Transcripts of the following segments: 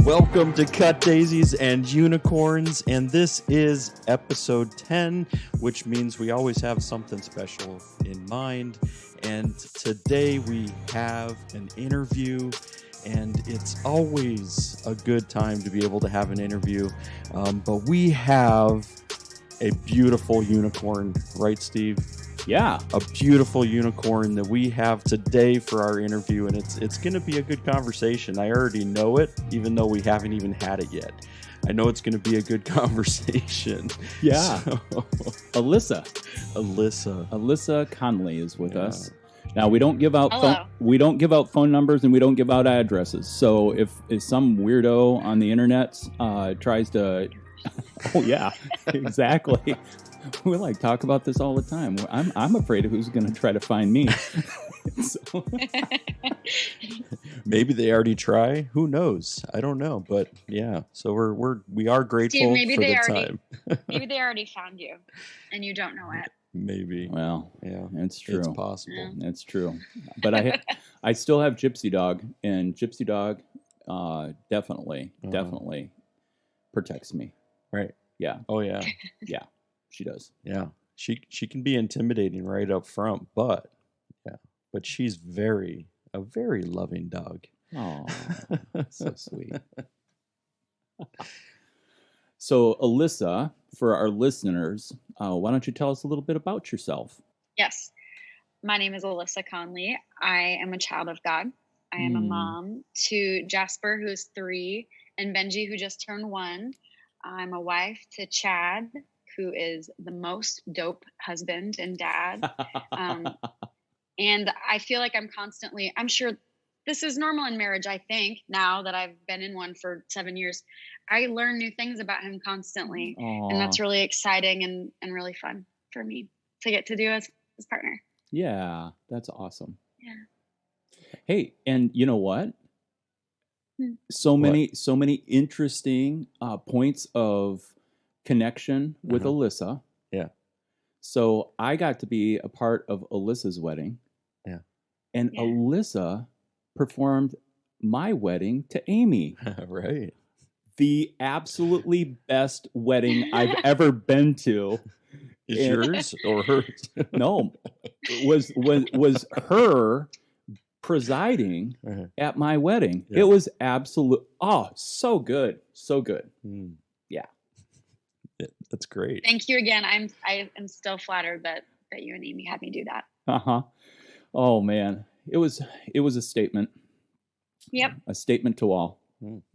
Welcome to Cut Daisies and Unicorns, and this is episode 10, which means we always have something special in mind. And today we have an interview, and it's always a good time to be able to have an interview. But we have a beautiful unicorn, right, Steve? Yeah, a beautiful unicorn that we have today for our interview, and it's going to be a good conversation. I already know it, even though we haven't even had it yet. I know it's going to be a good conversation. Yeah. So, Alyssa Conley is with us. Now we don't give out phone numbers and we don't give out addresses. So if some weirdo on the internet tries to, oh yeah, exactly. We talk about this all the time. I'm afraid of who's going to try to find me. So. Maybe they already try. Who knows? I don't know. But yeah, so we are grateful Steve, for the time. Maybe they already found you, and you don't know it. Maybe. Well, yeah, it's true. It's possible. Yeah. It's true. But I still have Gypsy Dog, and Gypsy Dog definitely protects me. Right. Yeah. Oh yeah. Yeah. She does. Yeah. She can be intimidating right up front, but she's a very loving dog. Oh, so sweet. So, Alyssa, for our listeners, why don't you tell us a little bit about yourself? Yes. My name is Alyssa Conley. I am a child of God. I am a mom to Jasper, who's 3, and Benji, who just turned 1. I'm a wife to Chad, who is the most dope husband and dad. And I feel like I'm sure this is normal in marriage, I think, now that I've been in one for 7 years. I learn new things about him constantly. Aww. And that's really exciting and really fun for me to get to do as his partner. Yeah, that's awesome. Yeah. Hey, and you know what? So many interesting points of connection with Alyssa. Yeah. So I got to be a part of Alyssa's wedding. Yeah. And Alyssa performed my wedding to Amy. Right. The absolutely best wedding I've ever been to. Is yours or hers? No. Was her presiding at my wedding. Yeah. It was so good. So good. Yeah. That's great. Thank you again. I am still flattered that you and Amy had me do that. Oh man, it was a statement. Yep. A statement to all.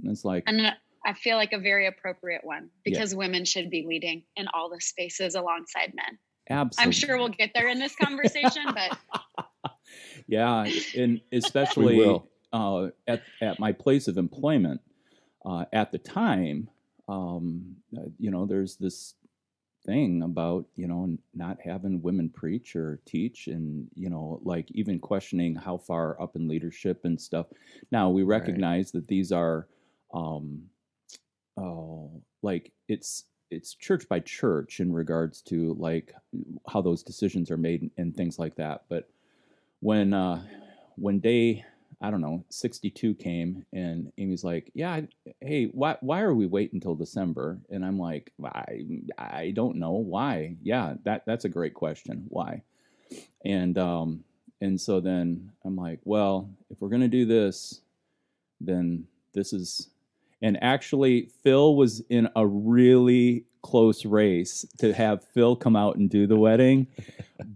It's and I feel like a very appropriate one because women should be leading in all the spaces alongside men. Absolutely. I'm sure we'll get there in this conversation, but yeah, and especially at my place of employment at the time. There's this thing about, not having women preach or teach and, even questioning how far up in leadership and stuff. Now we recognize that these are, it's church by church in regards to how those decisions are made and things like that. But when day, 62 came and Amy's like, yeah, hey, why are we waiting until December? And I'm like, I don't know why. Yeah, that's a great question. Why? And so then I'm like, well, if we're going to do this, then this is, and actually Phil was in a really close race to have Phil come out and do the wedding.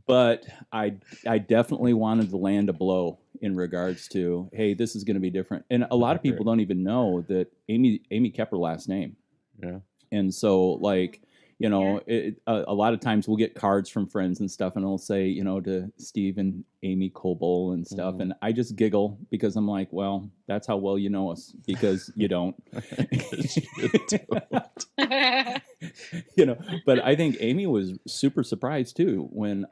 But I definitely wanted to land a blow in regards to, hey, this is going to be different. And a lot of people don't even know that Amy kept her last name. Yeah. And so a lot of times we'll get cards from friends and stuff and it'll say, to Steve and Amy Coble and stuff. And I just giggle because I'm like, well, that's how well you know us because you don't. But I think Amy was super surprised too when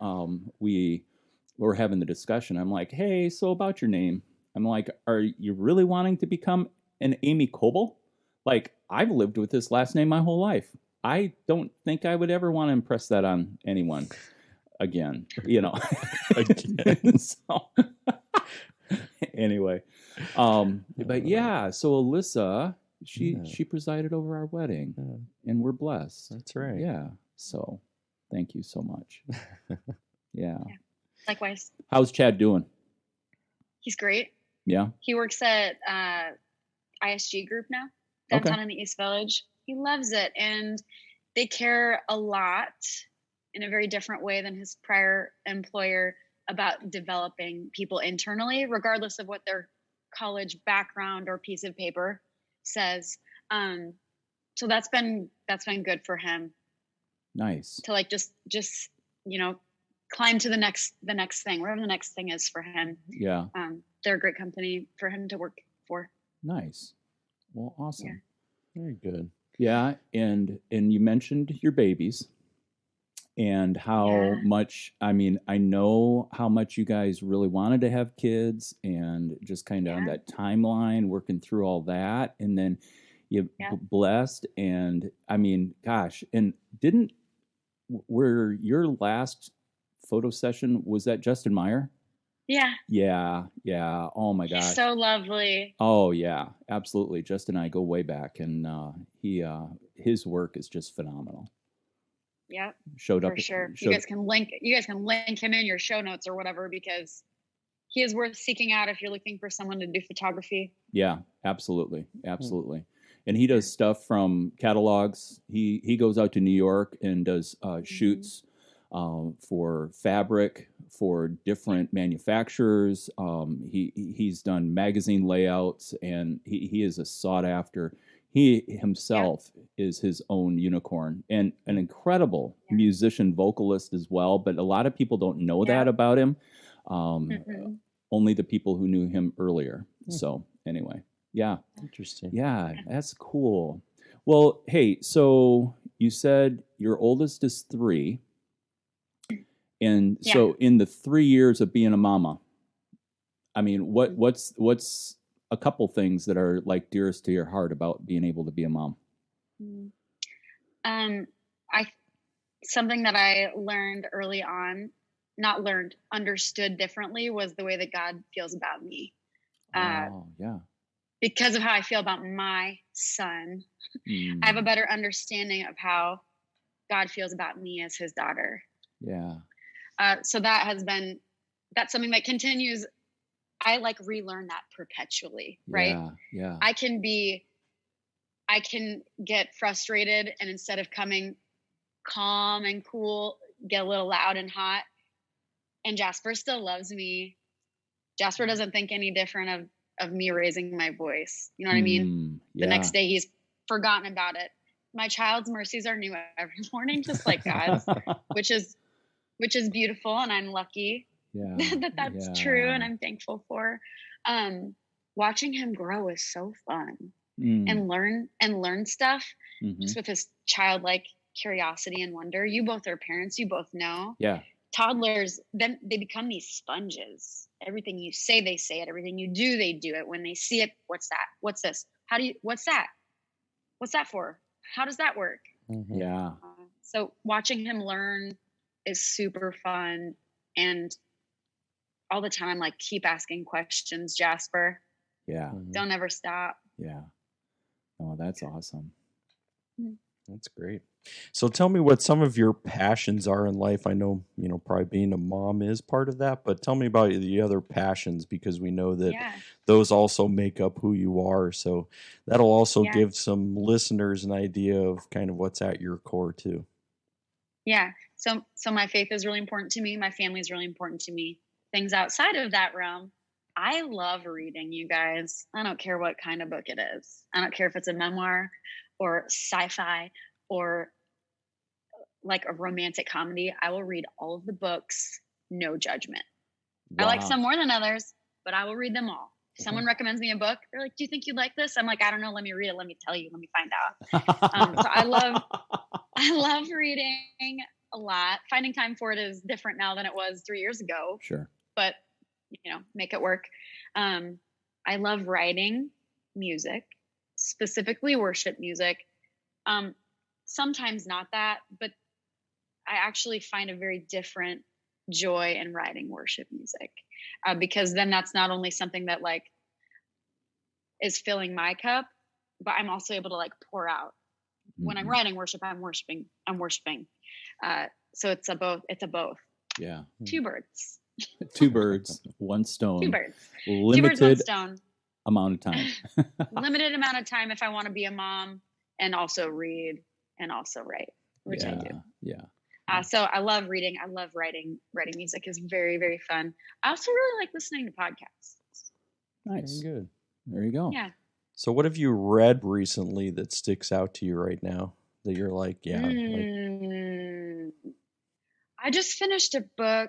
we were having the discussion. I'm like, hey, so about your name. I'm like, are you really wanting to become an Amy Coble? I've lived with this last name my whole life. I don't think I would ever want to impress that on anyone again, Again. So, anyway, but yeah, so Alyssa She presided over our wedding, and we're blessed. That's right. Yeah. So, thank you so much. Yeah. Likewise. How's Chad doing? He's great. Yeah. He works at ISG Group now, downtown in the East Village. He loves it, and they care a lot in a very different way than his prior employer about developing people internally, regardless of what their college background or piece of paper says. So that's been good for him. Nice. To like just climb to the next thing, whatever the next thing is for him. Yeah. They're a great company for him to work for. Nice. Well, awesome. Yeah. Very good. Yeah, and you mentioned your babies and how much, I mean, I know how much you guys really wanted to have kids and just kind of on that timeline, working through all that, and then you blessed, and I mean, gosh, and were your last photo session, was that Justin Meyer? Yeah. Oh my gosh. He's so lovely. Oh yeah, absolutely. Justin and I go way back, and his work is just phenomenal. Yep. Showed up for sure. You guys can link him in your show notes or whatever, because he is worth seeking out if you're looking for someone to do photography. Yeah, absolutely. And he does stuff from catalogs. He goes out to New York and does shoots for fabric, for different manufacturers. He's done magazine layouts, and he is a sought after. He himself is his own unicorn, and an incredible musician, vocalist as well. But a lot of people don't know that about him. Only the people who knew him earlier. So anyway, interesting. Yeah, that's cool. Well, hey, so you said your oldest is 3. And so in the 3 years of being a mama, I mean, what's a couple things that are like dearest to your heart about being able to be a mom? Something that I learned early on, understood differently, was the way that God feels about me. Because of how I feel about my son, I have a better understanding of how God feels about me as his daughter. Yeah. So that's something that continues. I like relearn that perpetually, right? Yeah. I can get frustrated, and instead of coming calm and cool, get a little loud and hot. And Jasper still loves me. Jasper doesn't think any different of me raising my voice. You know what I mean? The next day he's forgotten about it. My child's mercies are new every morning, just like God's, which is beautiful, and I'm lucky that's true, and I'm thankful for. Watching him grow is so fun, and learn stuff just with his childlike curiosity and wonder. You both are parents, you both know. Yeah. Toddlers, then they become these sponges. Everything you say, they say it. Everything you do, they do it. When they see it, what's that? What's this? What's that? What's that for? How does that work? Yeah. So watching him learn is super fun, and all the time I'm like, keep asking questions, Jasper. Yeah. Don't ever stop. Yeah. Oh, that's awesome. That's great. So tell me what some of your passions are in life. I know, probably being a mom is part of that, but tell me about the other passions, because we know that those also make up who you are. So that'll also give some listeners an idea of kind of what's at your core too. Yeah. So my faith is really important to me. My family is really important to me. Things outside of that realm, I love reading, you guys. I don't care what kind of book it is. I don't care if it's a memoir or sci-fi or like a romantic comedy. I will read all of the books, no judgment. Wow. I like some more than others, but I will read them all. If someone recommends me a book, they're like, do you think you'd like this? I'm like, I don't know. Let me read it. Let me tell you. Let me find out. So I love reading a lot. Finding time for it is different now than it was 3 years ago. Sure. But, make it work. I love writing music, specifically worship music. Sometimes not that, but I actually find a very different joy in writing worship music, because then that's not only something that like is filling my cup, but I'm also able to like pour out. When I'm writing worship, I'm worshiping. So it's a both. Yeah. Two birds. Two birds, one stone. Two birds. Limited Two birds, one stone. Amount of time. Limited amount of time if I want to be a mom and also read and also write, which I do. Yeah. So I love reading. I love writing. Writing music is very, very fun. I also really like listening to podcasts. Nice. Very good. There you go. Yeah. So what have you read recently that sticks out to you right now that you're like, I just finished a book.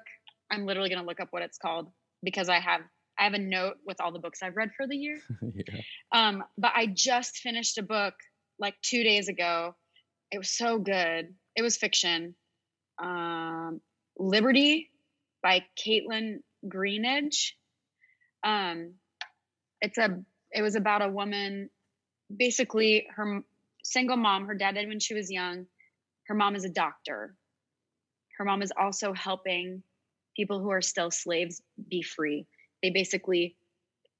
I'm literally going to look up what it's called because I have a note with all the books I've read for the year. But I just finished a book like 2 days ago. It was so good. It was fiction. Liberty by Caitlin Greenidge. It was about a woman, basically her single mom. Her dad died when she was young. Her mom is a doctor. Her mom is also helping people who are still slaves be free. They basically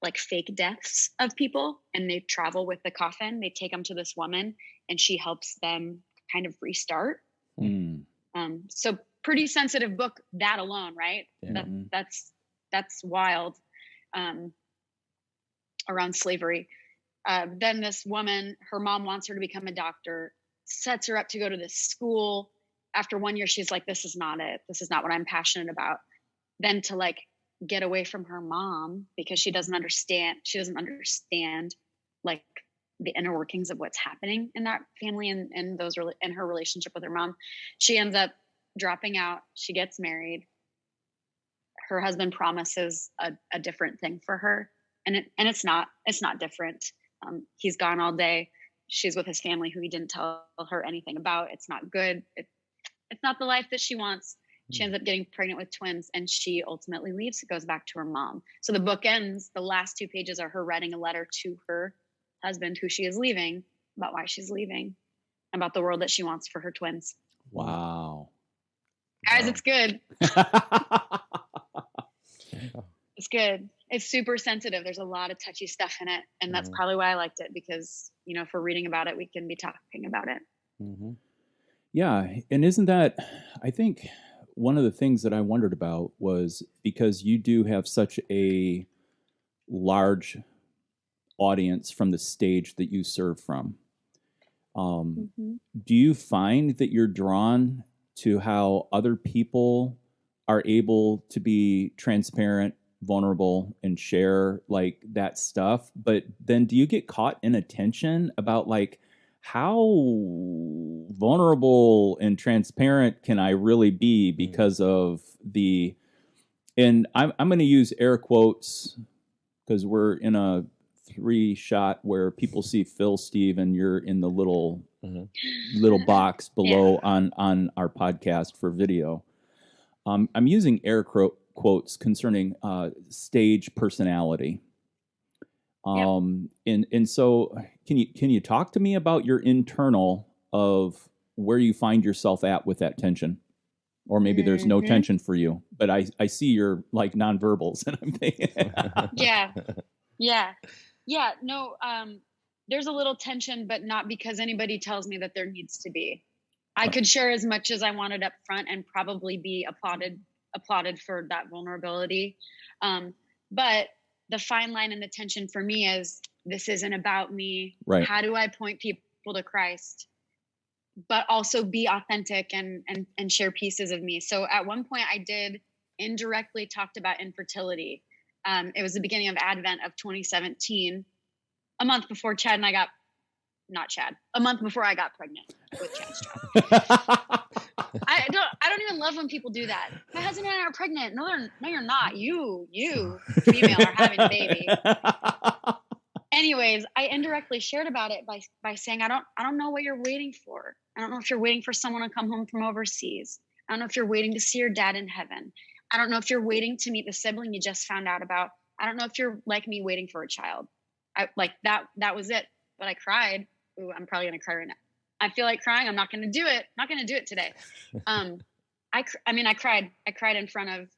like fake deaths of people and they travel with the coffin. They take them to this woman and she helps them kind of restart. So pretty sensitive book, that alone, right? Yeah. That's wild. Around slavery. Then this woman, her mom wants her to become a doctor, sets her up to go to this school. After 1 year, she's like, this is not it. This is not what I'm passionate about. Then to like get away from her mom because she doesn't understand like the inner workings of what's happening in that family and in her relationship with her mom. She ends up dropping out. She gets married. Her husband promises a different thing for her. And it's not different. He's gone all day. She's with his family who he didn't tell her anything about. It's not good. It's not the life that she wants. She ends up getting pregnant with twins and she ultimately leaves. It goes back to her mom. So the book ends. The last 2 pages are her writing a letter to her husband who she is leaving, about why she's leaving, about the world that she wants for her twins. Wow. Guys, it's good. It's good. It's super sensitive. There's a lot of touchy stuff in it. And that's probably why I liked it because, if we're reading about it, we can be talking about it. Yeah. And isn't that, I think one of the things that I wondered about was because you do have such a large audience from the stage that you serve from. Do you find that you're drawn to how other people are able to be transparent, vulnerable, and share like that stuff? But then do you get caught in a tension about like how vulnerable and transparent can I really be because of and I'm going to use air quotes because we're in a 3-shot where people see Phil, Steve, and you're in the little box below on our podcast for video. I'm using air quotes concerning stage personality. And so can you talk to me about your internal of where you find yourself at with that tension? Or maybe there's no tension for you, but I see your like nonverbals and I'm thinking. No, there's a little tension, but not because anybody tells me that there needs to be. I could share as much as I wanted up front and probably be applauded for that vulnerability. But the fine line and the tension for me is this isn't about me. Right. How do I point people to Christ, but also be authentic and share pieces of me? So at one point I did indirectly talked about infertility. It was the beginning of Advent of 2017, a month before a month before I got pregnant with Chad's child. I don't even love when people do that. My husband and I are pregnant. No, you're not. You female are having a baby. Anyways, I indirectly shared about it by saying, I don't know what you're waiting for. I don't know if you're waiting for someone to come home from overseas. I don't know if you're waiting to see your dad in heaven. I don't know if you're waiting to meet the sibling you just found out about. I don't know if you're like me waiting for a child. That was it. But I cried. Ooh, I'm probably going to cry right now. I feel like crying. I'm not going to do it. Not going to do it today. I cried. I cried in front of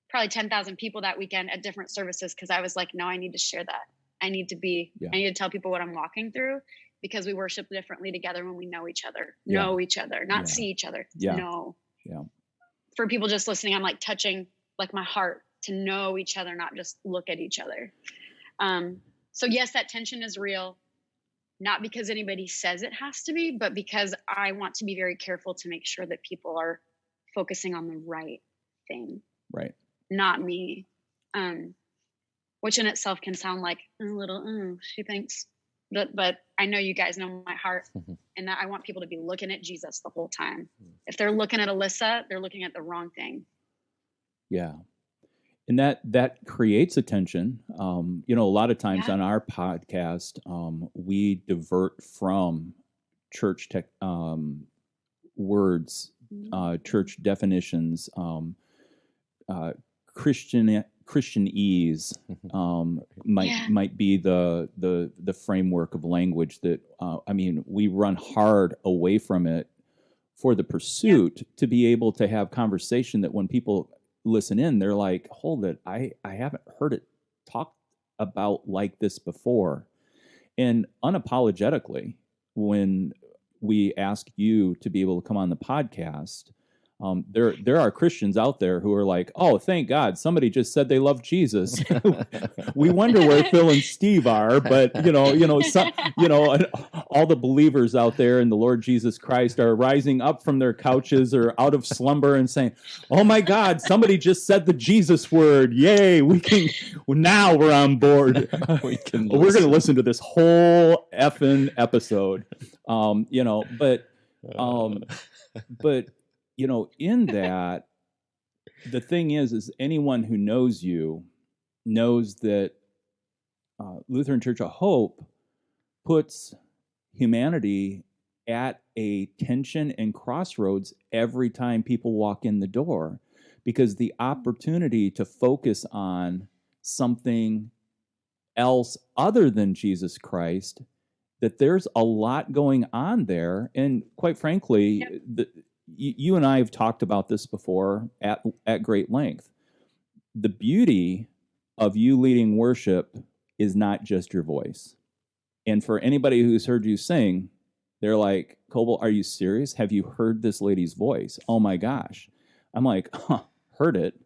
probably 10,000 people that weekend at different services because I was like, no, I need to share that. I need to be, Yeah. I need to tell people what I'm walking through, because we worship differently together when we know each other, Yeah. not Yeah. see each other, Yeah. know. Yeah. For people just listening, I'm like touching like my heart to know each other, not just look at each other. So yes, that tension is real, not because anybody says it has to be, but because I want to be very careful to make sure that people are focusing on the right thing. Right. Not me. Which in itself can sound like a little, she thinks, but I know you guys know my heart, and that I want people to be looking at Jesus the whole time. If they're looking at Alyssa, they're looking at the wrong thing. Yeah. And that creates a tension. A lot of times on our podcast, we divert from church words, church definitions, Christianese might be the framework of language that we run hard away from it for the pursuit to be able to have conversation that when people listen in, they're like, hold it, I haven't heard it talked about like this before. And unapologetically, when we ask you to be able to come on the podcast, there are Christians out there who are like, oh, thank God, somebody just said they love Jesus. We wonder where Phil and Steve are, but all the believers out there in the Lord Jesus Christ are rising up from their couches or out of slumber and saying, oh my God, somebody just said the Jesus word. Yay, now we're on board. We're going to listen to this whole effing episode. But in that, the thing is anyone who knows you knows that Lutheran Church of Hope puts humanity at a tension and crossroads every time people walk in the door, because the opportunity to focus on something else other than Jesus Christ, that there's a lot going on there. And quite frankly, you and I have talked about this before at great length. The beauty of you leading worship is not just your voice. And for anybody who's heard you sing, they're like, Coble, are you serious? Have you heard this lady's voice? Oh my gosh. I'm like, heard it?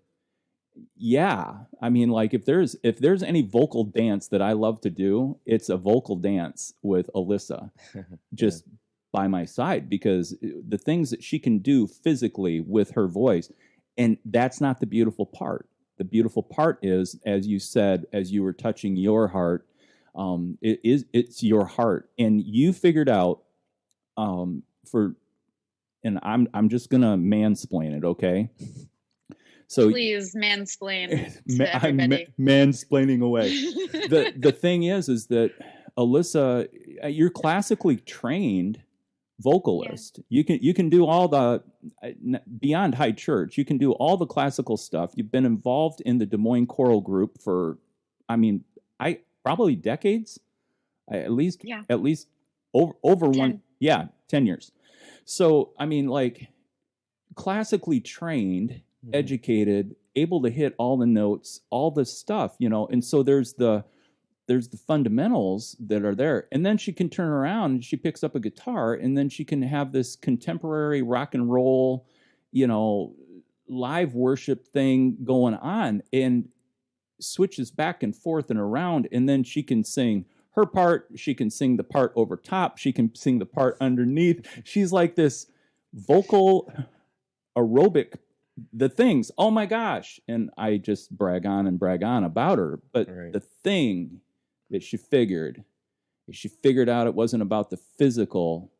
Yeah. If there's any vocal dance that I love to do, it's a vocal dance with Alyssa. Just by my side, because the things that she can do physically with her voice, and that's not the beautiful part. The beautiful part is, as you said, as you were touching your heart, it's your heart, and you figured out and I'm just gonna mansplain it, okay? So please mansplain to everybody. I'm mansplaining away. The thing is that Alyssa, you're classically trained vocalist. You can do all the beyond high church. You can do all the classical stuff. You've been involved in the Des Moines choral group for, probably decades, at least over 10 years. So classically trained, educated, able to hit all the notes, all the stuff, and so there's the fundamentals that are there. And then she can turn around and she picks up a guitar, and then she can have this contemporary rock and roll, live worship thing going on, and switches back and forth and around. And then she can sing her part. She can sing the part over top. She can sing the part underneath. She's like this vocal aerobic, the things. Oh my gosh. And I just brag on about her. But the thing that she figured out it wasn't about the physical,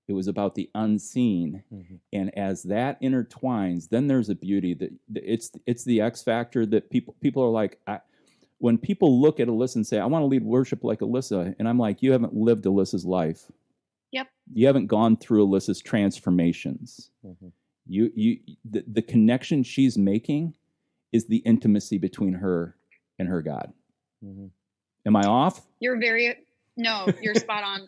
it was about the unseen. And as that intertwines, then there's a beauty that it's the X factor that people are like, when people look at Alyssa and say, I want to lead worship like Alyssa, and I'm like, you haven't lived Alyssa's life. Yep. You haven't gone through Alyssa's transformations. The connection she's making is the intimacy between her and her God. Am I off? You're spot on.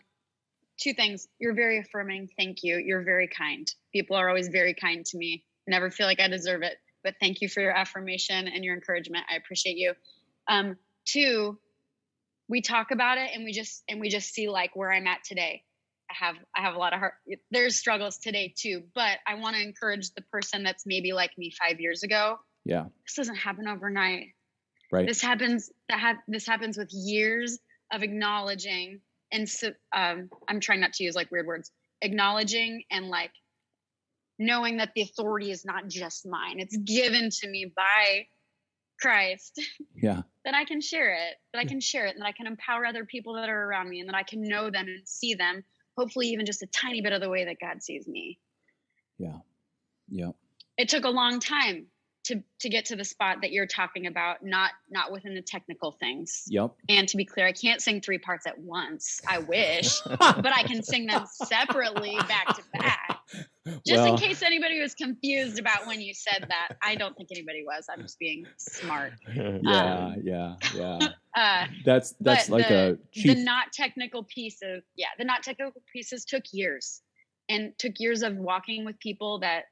Two things. You're very affirming. Thank you. You're very kind. People are always very kind to me. Never feel like I deserve it, but thank you for your affirmation and your encouragement. I appreciate you. Two, we talk about it, and we just see like where I'm at today. I have a lot of heart. There's struggles today too, but I want to encourage the person that's maybe like me 5 years ago. Yeah. This doesn't happen overnight. Right. This happens with years of acknowledging, and so I'm trying not to use like weird words, acknowledging and like knowing that the authority is not just mine. It's given to me by Christ. Yeah. That I can share it, and that I can empower other people that are around me, and that I can know them and see them, hopefully even just a tiny bit of the way that God sees me. Yeah. Yeah. It took a long time to get to the spot that you're talking about, not within the technical things. Yep. And to be clear, I can't sing 3 parts at once. I wish, but I can sing them separately back to back. Just in case anybody was confused about when you said that. I don't think anybody was. I'm just being smart. Yeah. That's like a chief. The not technical pieces. Yeah, the not technical pieces took years, and took years of walking with people that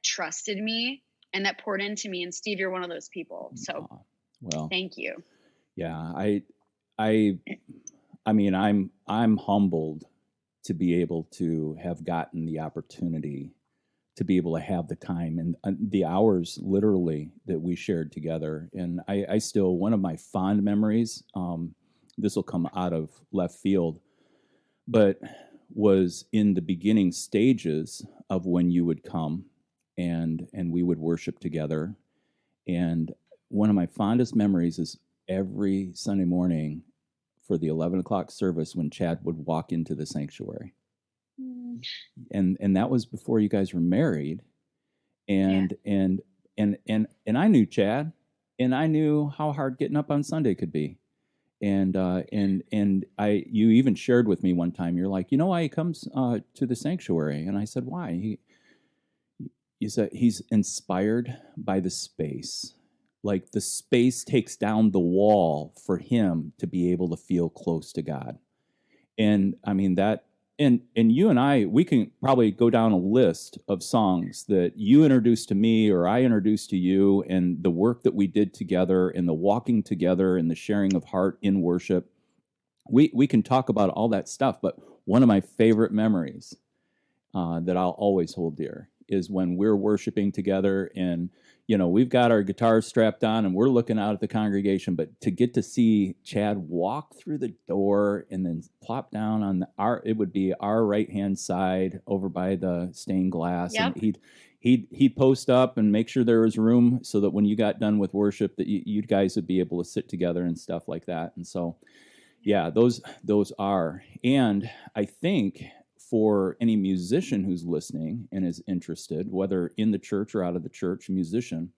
trusted me and that poured into me. And Steve, you're one of those people. So, well, thank you. Yeah, I mean, I'm humbled to be able to have gotten the opportunity to be able to have the time and the hours literally that we shared together. And I still, one of my fond memories, this will come out of left field, but was in the beginning stages of when you would come and we would worship together. And one of my fondest memories is every Sunday morning for the 11 o'clock service when Chad would walk into the sanctuary. And that was before you guys were married. And I knew Chad, and I knew how hard getting up on Sunday could be. And you even shared with me one time, you're like, you know why he comes to the sanctuary? And I said, why? He said he's inspired by the space. Like the space takes down the wall for him to be able to feel close to God. And I mean that, and you and I, we can probably go down a list of songs that you introduced to me or I introduced to you, and the work that we did together and the walking together and the sharing of heart in worship. We can talk about all that stuff, but one of my favorite memories that I'll always hold dear is when we're worshiping together, and we've got our guitars strapped on and we're looking out at the congregation, but to get to see Chad walk through the door and then plop down on it would be our right hand side over by the stained glass. Yep. And he'd post up and make sure there was room so that when you got done with worship that you guys would be able to sit together and stuff like that. And so yeah, those are, and I think for any musician who's listening and is interested, whether in the church or out of the church, musician,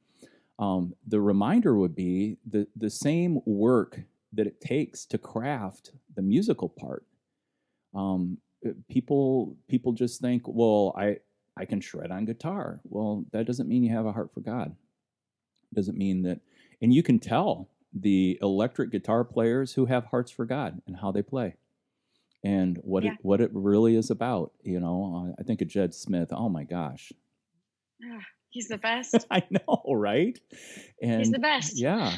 the reminder would be the same work that it takes to craft the musical part. People just think, well, I can shred on guitar. Well, that doesn't mean you have a heart for God. It doesn't mean that, and you can tell the electric guitar players who have hearts for God and how they play. And what it really is about, I think of Jed Smith. Oh my gosh, he's the best. I know, right? And he's the best. Yeah,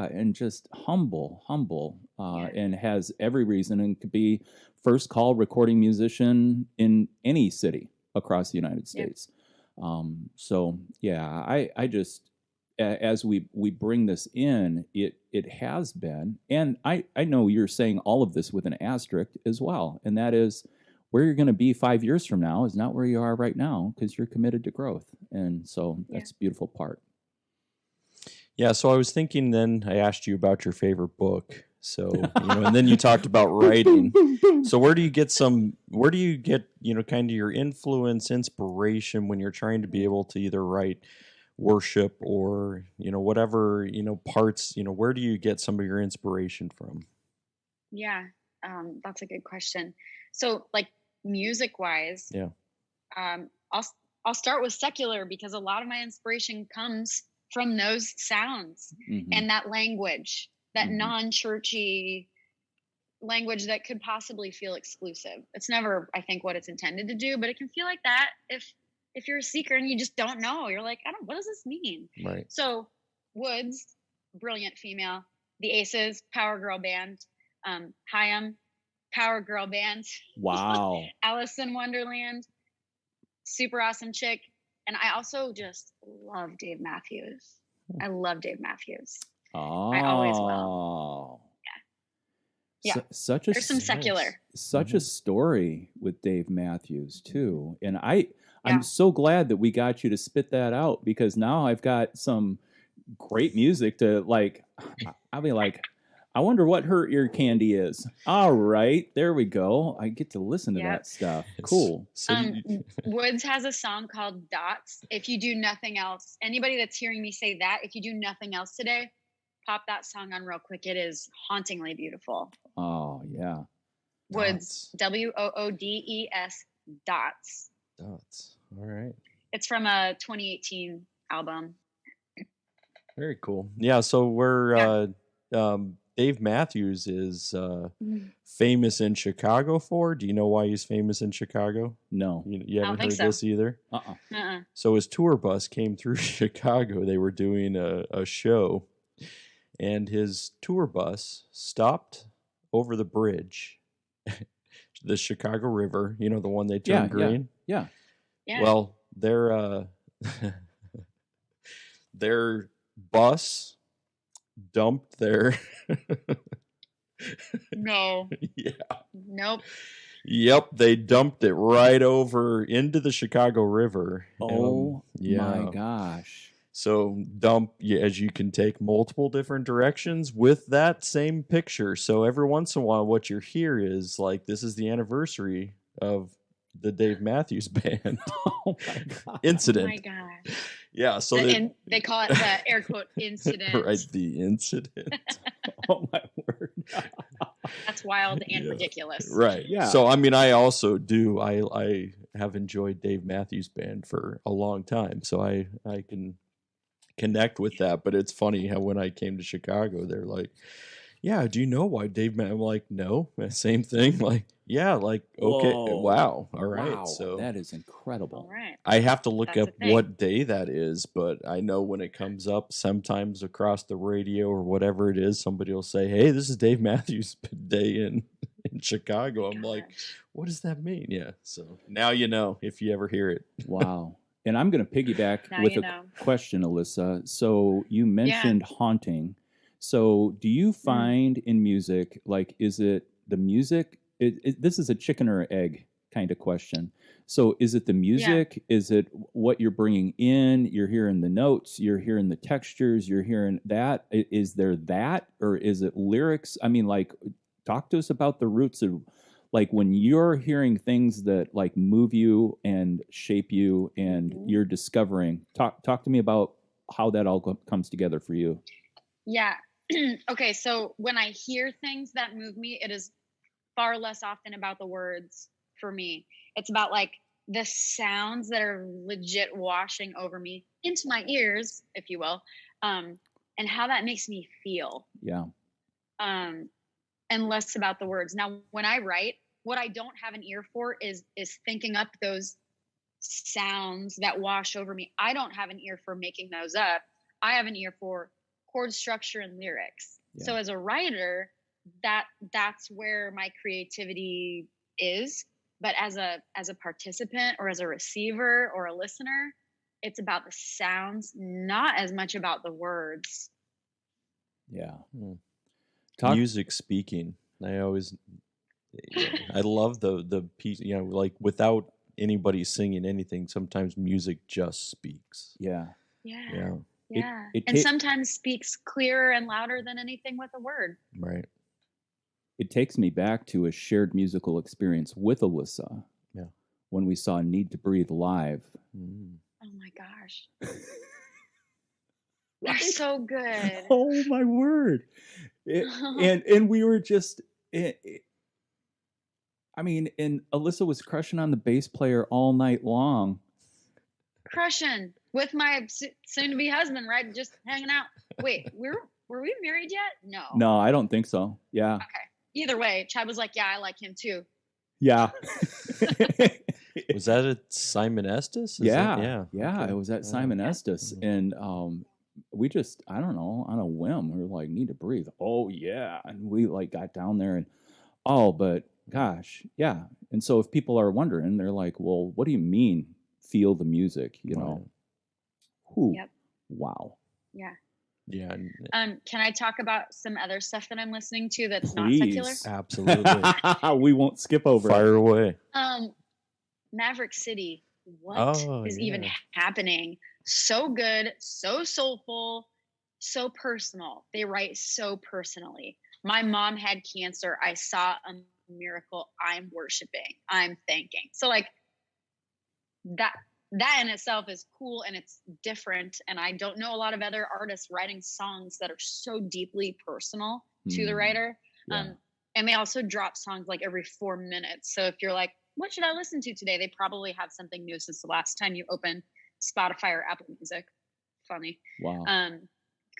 and just humble, and has every reason, and could be first call recording musician in any city across the United States. So yeah, I just, as we bring this in, it has been, and I know you're saying all of this with an asterisk as well, and that is where you're going to be 5 years from now is not where you are right now, because you're committed to growth, and so that's a beautiful part. Yeah, so I was thinking, then I asked you about your favorite book, so and then you talked about writing. So where do you get kind of your influence, inspiration when you're trying to be able to either write worship or whatever parts, where do you get some of your inspiration from? That's a good question. So like music wise, I'll start with secular, because a lot of my inspiration comes from those sounds and that language, that non-churchy language that could possibly feel exclusive. It's never, I think, what it's intended to do, but it can feel like that if you're a seeker and you just don't know. You're like, what does this mean? Right. So Woods, brilliant female, the Aces, Power Girl band, Haim, Power Girl Band, Wow. Alice in Wonderland, super awesome chick. And I also just love Dave Matthews. I love Dave Matthews. Oh. I always will. Yeah. Such a There's some secular. Such a story with Dave Matthews too. And I'm Yeah. so glad that we got you to spit that out, because now I've got some great music to like. I'll be like, I wonder what her ear candy is. All right, there we go. I get to listen to that stuff. Cool. Woods has a song called Dots. If you do nothing else, anybody that's hearing me say that, if you do nothing else today, pop that song on real quick. It is hauntingly beautiful. Oh, yeah. Woods, Woodes, Dots. Dots. All right. It's from a 2018 album. Very cool. Yeah, so we're Dave Matthews is famous in Chicago for. Do you know why he's famous in Chicago? No. You haven't heard this either? Uh-uh. So his tour bus came through Chicago. They were doing a show, and his tour bus stopped over the bridge, the Chicago River, the one they turn green? Yeah. Well, their bus dumped their No. Yeah. Nope. Yep, they dumped it right over into the Chicago River. Oh my gosh. So as you can take multiple different directions with that same picture. So every once in a while what you hear is like, this is the anniversary of the Dave Matthews Band Oh my god. incident. Oh my gosh. Yeah, so they call it the air quote incident. Right, the incident. Oh my word. That's wild and ridiculous. Right. Yeah. So I also do. I have enjoyed Dave Matthews Band for a long time, so I can connect with that. But it's funny how when I came to Chicago, they're like, "Yeah, do you know why Dave?" I'm like, "No." Same thing. Like, yeah. Like, okay. Whoa. Wow. All right. Wow, So that is incredible. All right. I have to look That's up the thing. what day that is, but I know when it comes up sometimes across the radio or whatever it is, somebody will say, "Hey, this is Dave Matthews Day in Chicago." I'm like, what does that mean? Yeah. So now you know if you ever hear it. Wow. And I'm going to piggyback Now with you a know. question, Alyssa. So you mentioned haunting. So do you find in music, like, is it the music? This is a chicken or egg kind of question. So is it the music? Is it what you're bringing in? You're hearing the notes, you're hearing the textures, you're hearing that. Is there that, or is it lyrics? I mean, like, talk to us about the roots of, like, when you're hearing things that like move you and shape you and you're discovering. Talk to me about how that all comes together for you. Yeah. Okay. So when I hear things that move me, it is far less often about the words for me. It's about like the sounds that are legit washing over me into my ears, if you will, and how that makes me feel. Yeah. And less about the words. Now, when I write, what I don't have an ear for is thinking up those sounds that wash over me. I don't have an ear for making those up. I have an ear for chord structure and lyrics. Yeah. So as a writer, that's where my creativity is. But as a participant or as a receiver or a listener, it's about the sounds, not as much about the words. Yeah. Music speaking. I love the piece, like without anybody singing anything, sometimes music just speaks. Yeah. Yeah. Yeah. And sometimes speaks clearer and louder than anything with a word. Right. It takes me back to a shared musical experience with Alyssa. Yeah. When we saw Need to Breathe live. Mm. Oh my gosh. They're so good. Oh my word. And we were just, and Alyssa was crushing on the bass player all night long. Crushing with my soon-to-be husband, right? Just hanging out. Wait, were we married yet? No. No, I don't think so. Yeah. Okay. Either way, Chad was like, "Yeah, I like him too." Yeah. Was that at Simon Estes? Yeah. Okay. It was at Simon Estes. And we just, I don't know, on a whim, we were like, need to breathe. Oh yeah. And we like got down there and but gosh, yeah. And so if people are wondering, they're like, well, what do you mean feel the music? You know? Who? Yep. Wow. Yeah. Yeah. Can I talk about some other stuff that I'm listening to that's not Please. secular? Absolutely. We won't skip over it. Fire away. Maverick City. What is even happening? So good, so soulful, so personal. They write so personally. My mom had cancer. I saw a miracle. I'm worshiping. I'm thanking. So like that in itself is cool and it's different. And I don't know a lot of other artists writing songs that are so deeply personal to the writer. Yeah. And they also drop songs like every 4 minutes. So if you're like, what should I listen to today? They probably have something new since the last time you opened Spotify or Apple Music. Funny. Wow.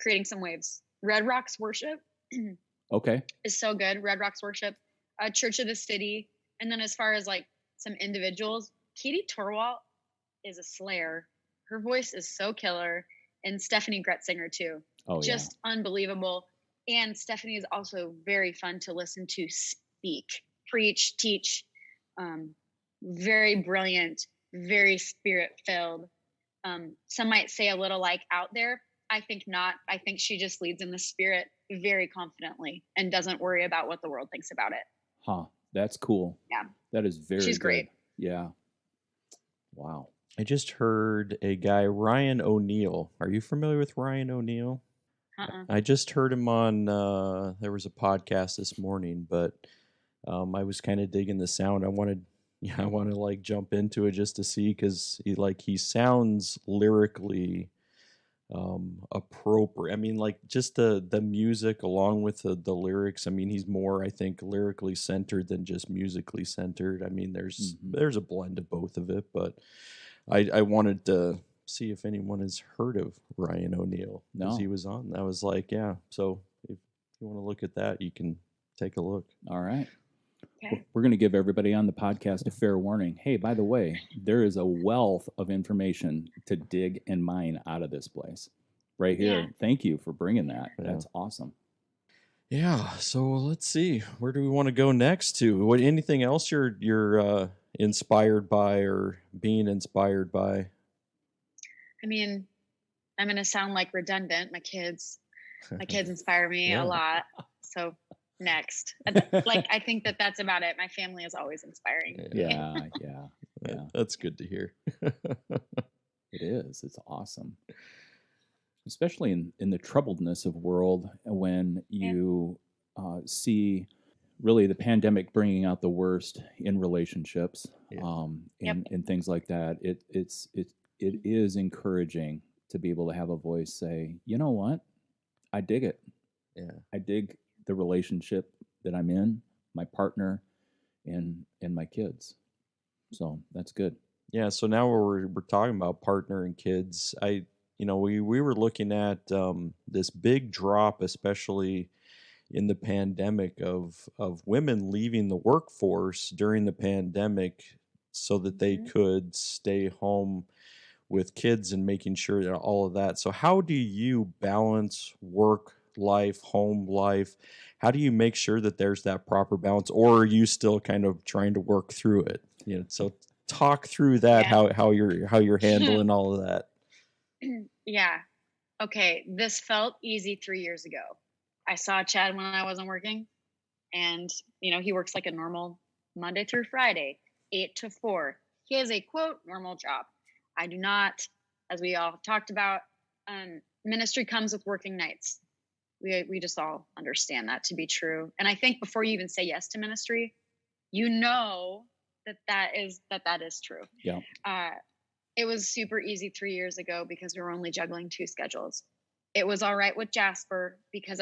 Creating some waves. Red Rocks Worship. Okay. Is so good. Red Rocks Worship. Church of the City. And then as far as like some individuals, Katie Torwalt is a slayer. Her voice is so killer. And Stephanie Gretzinger too. Oh, just unbelievable. And Stephanie is also very fun to listen to speak, preach, teach. Very brilliant, very spirit filled. Some might say a little like out there. I think not. I think she just leads in the spirit very confidently and doesn't worry about what the world thinks about it. Huh. That's cool. Yeah. That is very She's good. Great. Yeah. Wow. I just heard a guy, Ryan O'Neal. Are you familiar with Ryan O'Neal? I just heard him on, there was a podcast this morning, but I was kind of digging the sound. I want to like jump into it just to see, because he sounds lyrically appropriate. I mean, like just the music along with the lyrics. I mean, he's more, I think, lyrically centered than just musically centered. I mean, there's a blend of both of it, but I wanted to see if anyone has heard of Ryan O'Neal, because he was on. I was like, yeah. So if you want to look at that, you can take a look. All right. Okay. We're going to give everybody on the podcast a fair warning. Hey, by the way, there is a wealth of information to dig and mine out of this place right here. Yeah. Thank you for bringing that. Yeah. That's awesome. Yeah. So let's see. Where do we want to go next to? Anything else you're inspired by or being inspired by? I mean, I'm going to sound like redundant. My kids inspire me a lot. So next, like, I think that's about it. My family is always inspiring. Yeah. That's good to hear. It is. It's awesome. Especially in the troubledness of world, when you see really the pandemic bringing out the worst in relationships, and things like that. It is encouraging to be able to have a voice say, you know what, I dig it. Yeah, I dig the relationship that I'm in, my partner, and my kids. So that's good. Yeah. So now we're talking about partner and kids. We were looking at this big drop, especially in the pandemic, of women leaving the workforce during the pandemic so that they could stay home with kids and making sure that all of that. So how do you balance work life, home life? How do you make sure that there's that proper balance, or are you still kind of trying to work through it? So talk through that, how you're handling all of that. Yeah. Okay. This felt easy 3 years ago. I saw Chad when I wasn't working, and he works like a normal Monday through Friday, 8 to 4. He has a quote normal job. I do not, as we all talked about. Ministry comes with working nights. We just all understand that to be true. And I think before you even say yes to ministry, that is true. Yeah. It was super easy 3 years ago because we were only juggling 2 schedules. It was all right with Jasper because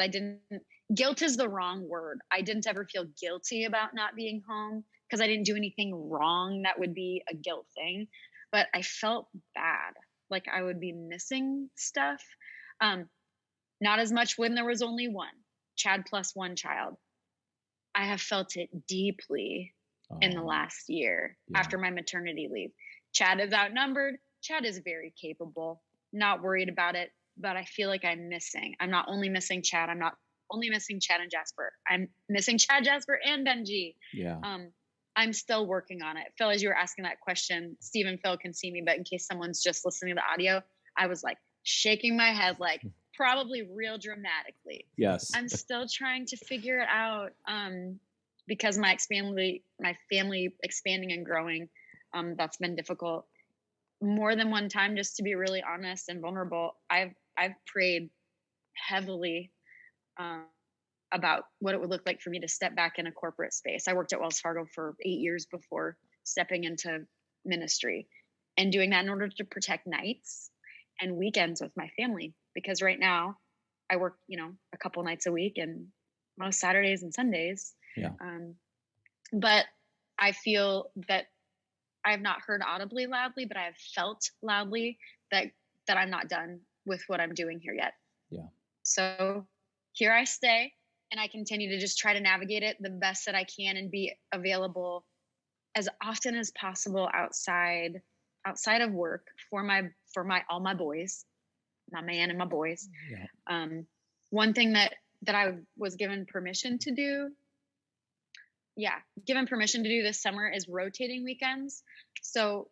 guilt is the wrong word. I didn't ever feel guilty about not being home because I didn't do anything wrong that would be a guilt thing. But I felt bad, like I would be missing stuff. Not as much when there was only one, Chad plus one child. I have felt it deeply in the last year after my maternity leave. Chad is outnumbered. Chad is very capable, not worried about it. but I feel like I'm missing. I'm not only missing Chad. I'm not only missing Chad and Jasper. I'm missing Chad, Jasper, and Benji. Yeah. I'm still working on it. Phil, as you were asking that question, Steve and Phil can see me, but in case someone's just listening to the audio, I was like shaking my head, like probably real dramatically. Yes. I'm still trying to figure it out. Because my family expanding and growing, that's been difficult. More than one time, just to be really honest and vulnerable, I've prayed heavily about what it would look like for me to step back in a corporate space. I worked at Wells Fargo for 8 years before stepping into ministry, and doing that in order to protect nights and weekends with my family. Because right now I work, a couple nights a week and most Saturdays and Sundays. Yeah. But I feel that I have not heard audibly loudly, but I have felt loudly that I'm not done with what I'm doing here yet. Yeah. So here I stay, and I continue to just try to navigate it the best that I can and be available as often as possible outside of work for all my boys, my man and my boys. Yeah. One thing that I was given permission to do this summer is rotating weekends. So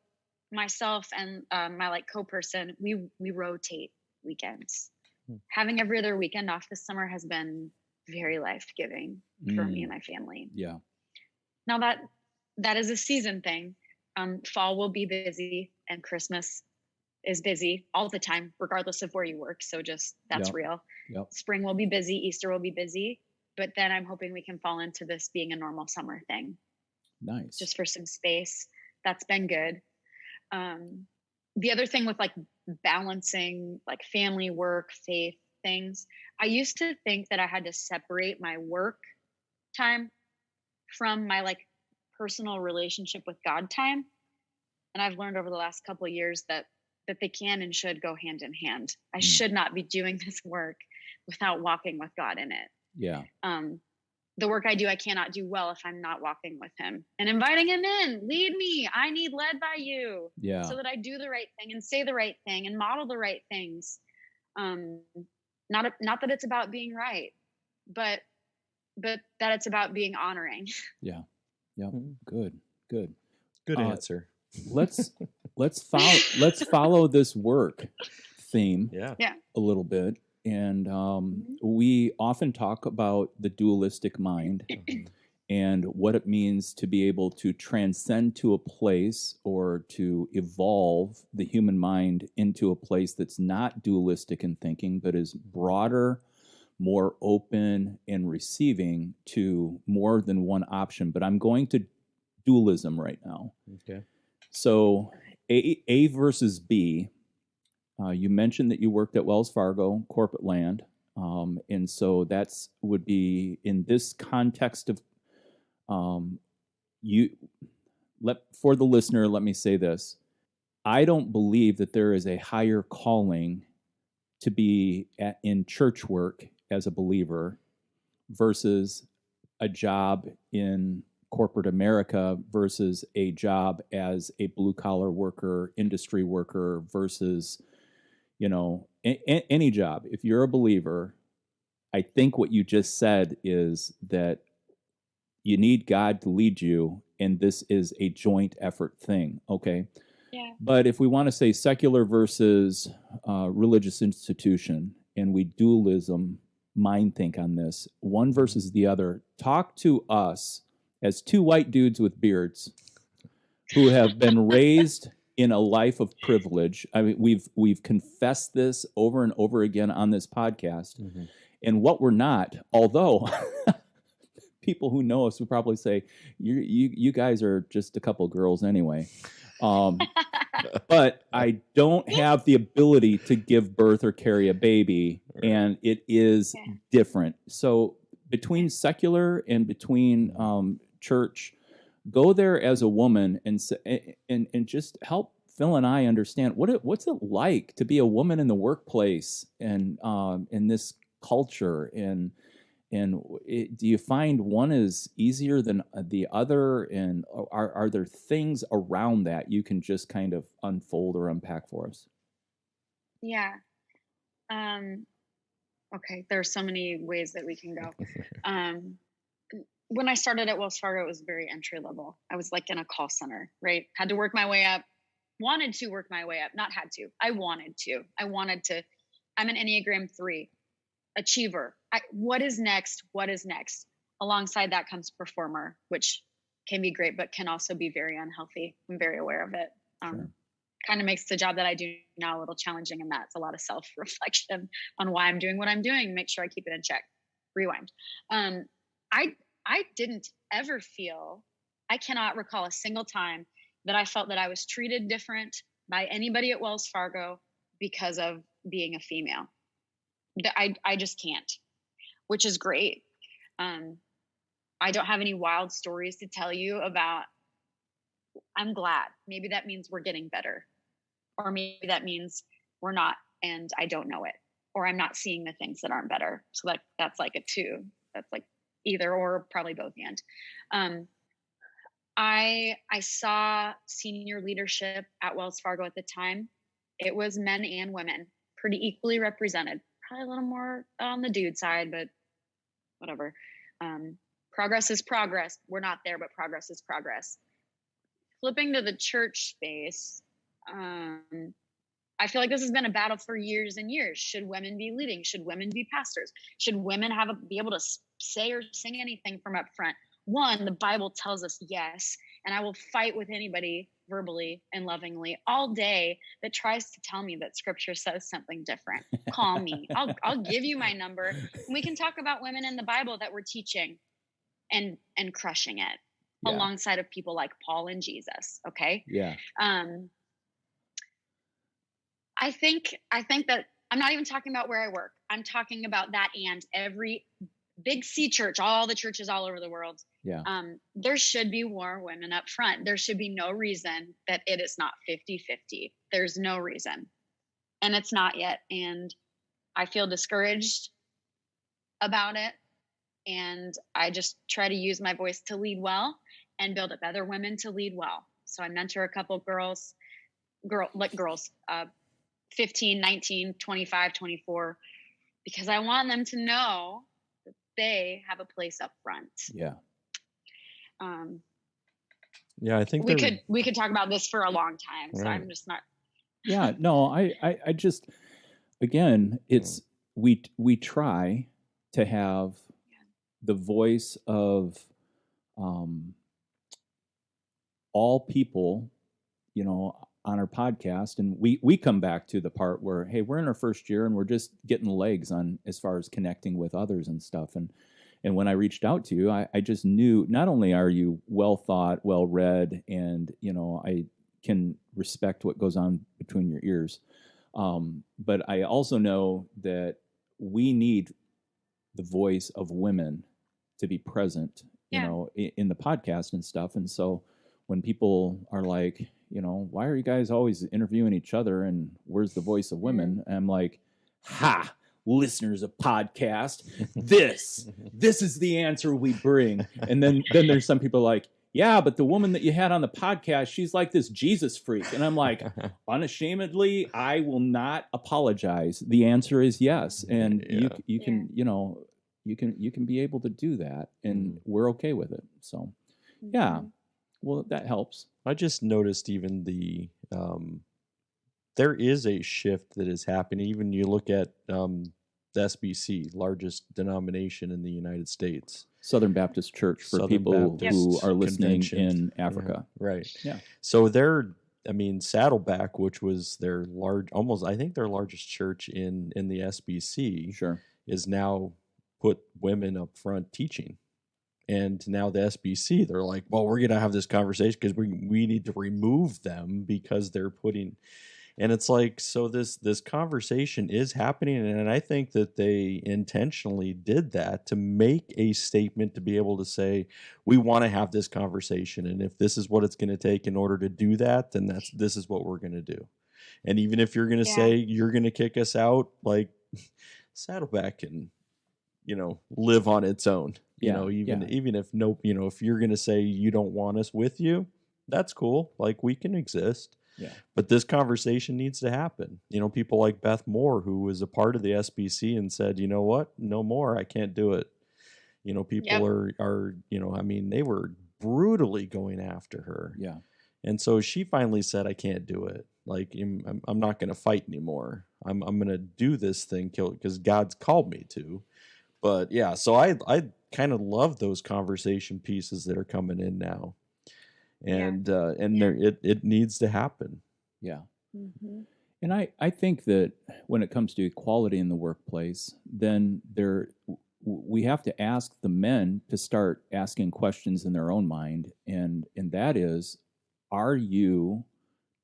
myself and my co-person, we rotate weekends. Having every other weekend off this summer has been very life-giving for me and my family. Yeah. Now that is a season thing. Fall will be busy, and Christmas is busy all the time, regardless of where you work. So just that's real. Yep. Spring will be busy. Easter will be busy. But then I'm hoping we can fall into this being a normal summer thing. Nice. Just for some space. That's been good. The other thing with balancing family, work, faith things, I used to think that I had to separate my work time from my personal relationship with God time. And I've learned over the last couple of years that they can and should go hand in hand. I should not be doing this work without walking with God in it. Yeah. The work I do, I cannot do well if I'm not walking with him and inviting him in. Lead me. I need led by you. Yeah. So that I do the right thing and say the right thing and model the right things. Not that it's about being right, but that it's about being honoring. Yeah. Yeah. Good Answer. Let's follow this work theme a little bit. And we often talk about the dualistic mind and what it means to be able to transcend to a place or to evolve the human mind into a place that's not dualistic in thinking, but is broader, more open and receiving to more than one option. But I'm going to dualism right now. Okay. So A versus B. You mentioned that you worked at Wells Fargo, corporate land, and so that's would be in this context of for the listener. Let me say this: I don't believe that there is a higher calling to be in church work as a believer versus a job in corporate America versus a job as a blue collar worker, industry worker versus any job. If you're a believer, I think what you just said is that you need God to lead you, and this is a joint effort thing. Okay. Yeah. But if we want to say secular versus religious institution, and we dualism mind think on this, one versus the other, talk to us as two white dudes with beards who have been raised in a life of privilege. I mean, we've confessed this over and over again on this podcast. Mm-hmm. And what we're not, although people who know us would probably say, you guys are just a couple girls anyway. But I don't have the ability to give birth or carry a baby, and it is different. So between secular and between church, go there as a woman and just help Phil and I understand what's it like to be a woman in the workplace and in this culture, and do you find one is easier than the other, and are there things around that you can just kind of unfold or unpack for us? Yeah. Okay, there are so many ways that we can go. When I started at Wells Fargo, it was very entry level. I was like in a call center, right? Had to work my way up, wanted to work my way up, not had to. I wanted to. I'm an Enneagram 3 achiever. What is next? What is next? Alongside that comes performer, which can be great, but can also be very unhealthy. I'm very aware of it. Sure. Kind of makes the job that I do now a little challenging in that. It's a lot of self-reflection on why I'm doing what I'm doing, make sure I keep it in check. Rewind. I didn't ever feel, I cannot recall a single time that I felt that I was treated different by anybody at Wells Fargo because of being a female. I just can't, which is great. I don't have any wild stories to tell you about. I'm glad. Maybe that means we're getting better, or maybe that means we're not, and I don't know it, or I'm not seeing the things that aren't better. So that's like a 2. That's like either or, probably both and. I saw senior leadership at Wells Fargo at the time. It was men and women, pretty equally represented. Probably a little more on the dude side, but whatever. Progress is progress. We're not there, but progress is progress. Flipping to the church space, I feel like this has been a battle for years and years. Should women be leading? Should women be pastors? Should women be able to say or sing anything from up front? One, the Bible tells us yes, and I will fight with anybody verbally and lovingly all day that tries to tell me that Scripture says something different. Call me. I'll give you my number. We can talk about women in the Bible that we're teaching and crushing it alongside of people like Paul and Jesus. Okay. Yeah. I think that I'm not even talking about where I work. I'm talking about that and every big C church, all the churches all over the world. Yeah. There should be more women up front. There should be no reason that it is not 50-50. There's no reason. And it's not yet. And I feel discouraged about it. And I just try to use my voice to lead well and build up other women to lead well. So I mentor a couple girls, 15, 19, 25, 24, because I want them to know that they have a place up front. Yeah. Yeah, I think we could talk about this for a long time. So I'm just not. Yeah, no, I just, again, it's, we try to have the voice of all people, on our podcast. And we come back to the part where, hey, we're in our first year and we're just getting legs on as far as connecting with others and stuff. And when I reached out to you, I just knew not only are you well thought, well read, and, I can respect what goes on between your ears. But I also know that we need the voice of women to be present, in the podcast and stuff. And so when people are like, why are you guys always interviewing each other and where's the voice of women? And I'm like, ha, listeners of podcast, this is the answer we bring. And then there's some people like, yeah, but the woman that you had on the podcast, she's like this Jesus freak. And I'm like, unashamedly, I will not apologize. The answer is yes. And you can be able to do that, and we're okay with it. So yeah, well, that helps. I just noticed even there is a shift that is happening. Even you look at the SBC, largest denomination in the United States. Southern Baptist Church for people who are listening in Africa. Yeah, right. Yeah. So Saddleback, which was their their largest church in the SBC, sure, is now put women up front teaching. And now the SBC, they're like, well, we're going to have this conversation because we need to remove them because they're putting, and it's like, so this conversation is happening. And I think that they intentionally did that to make a statement to be able to say, we want to have this conversation. And if this is what it's going to take in order to do that, then this is what we're going to do. And even if you're going to say you're going to kick us out, like Saddleback can, live on its own. Even if if you're going to say you don't want us with you, that's cool. Like, we can exist. Yeah. But this conversation needs to happen. People like Beth Moore, who was a part of the SBC and said, you know what, no more, I can't do it. People are, they were brutally going after her. Yeah. And so she finally said, I can't do it. Like, I'm not going to fight anymore. I'm going to do this thing because God's called me to. But yeah, so I kind of love those conversation pieces that are coming in now. And it needs to happen. Yeah. Mm-hmm. And I think that when it comes to equality in the workplace, then we have to ask the men to start asking questions in their own mind. And that is, are you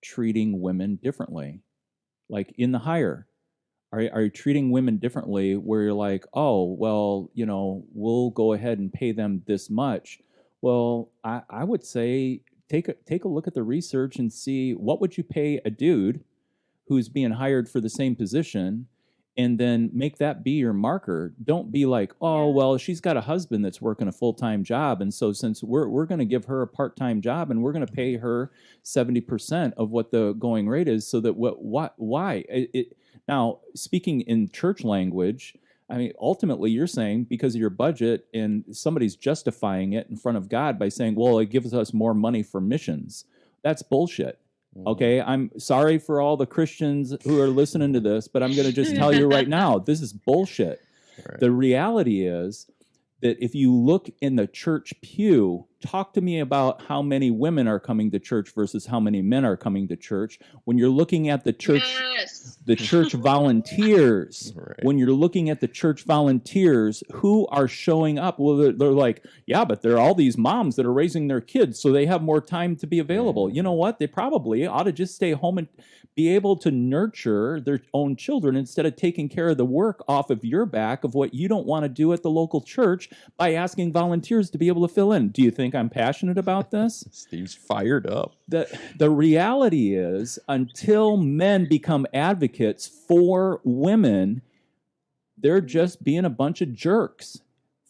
treating women differently? Like in the hire, are you treating women differently where you're like, oh, well, we'll go ahead and pay them this much? Well, I would say take a look at the research and see what would you pay a dude who's being hired for the same position, and then make that be your marker. Don't be like, oh, well, she's got a husband that's working a full-time job, and so since we're going to give her a part-time job and we're going to pay her 70% of what the going rate is, so that why? Now, speaking in church language, I mean, ultimately, you're saying because of your budget, and somebody's justifying it in front of God by saying, well, it gives us more money for missions. That's bullshit. Okay, I'm sorry for all the Christians who are listening to this, but I'm going to just tell you right now, this is bullshit. Right. The reality is that if you look in the church pew, talk to me about how many women are coming to church versus how many men are coming to church. When you're looking at the church, the church volunteers, Right. when you're looking at the church volunteers, who are showing up? Well, they're like, yeah, but there are all these moms that are raising their kids, so they have more time to be available. You know what? They probably ought to just stay home and be able to nurture their own children instead of taking care of the work off of your back of what you don't want to do at the local church by asking volunteers to be able to fill in. Do you think I'm passionate about this? Steve's fired up. The reality is, until men become advocates for women, they're just being a bunch of jerks.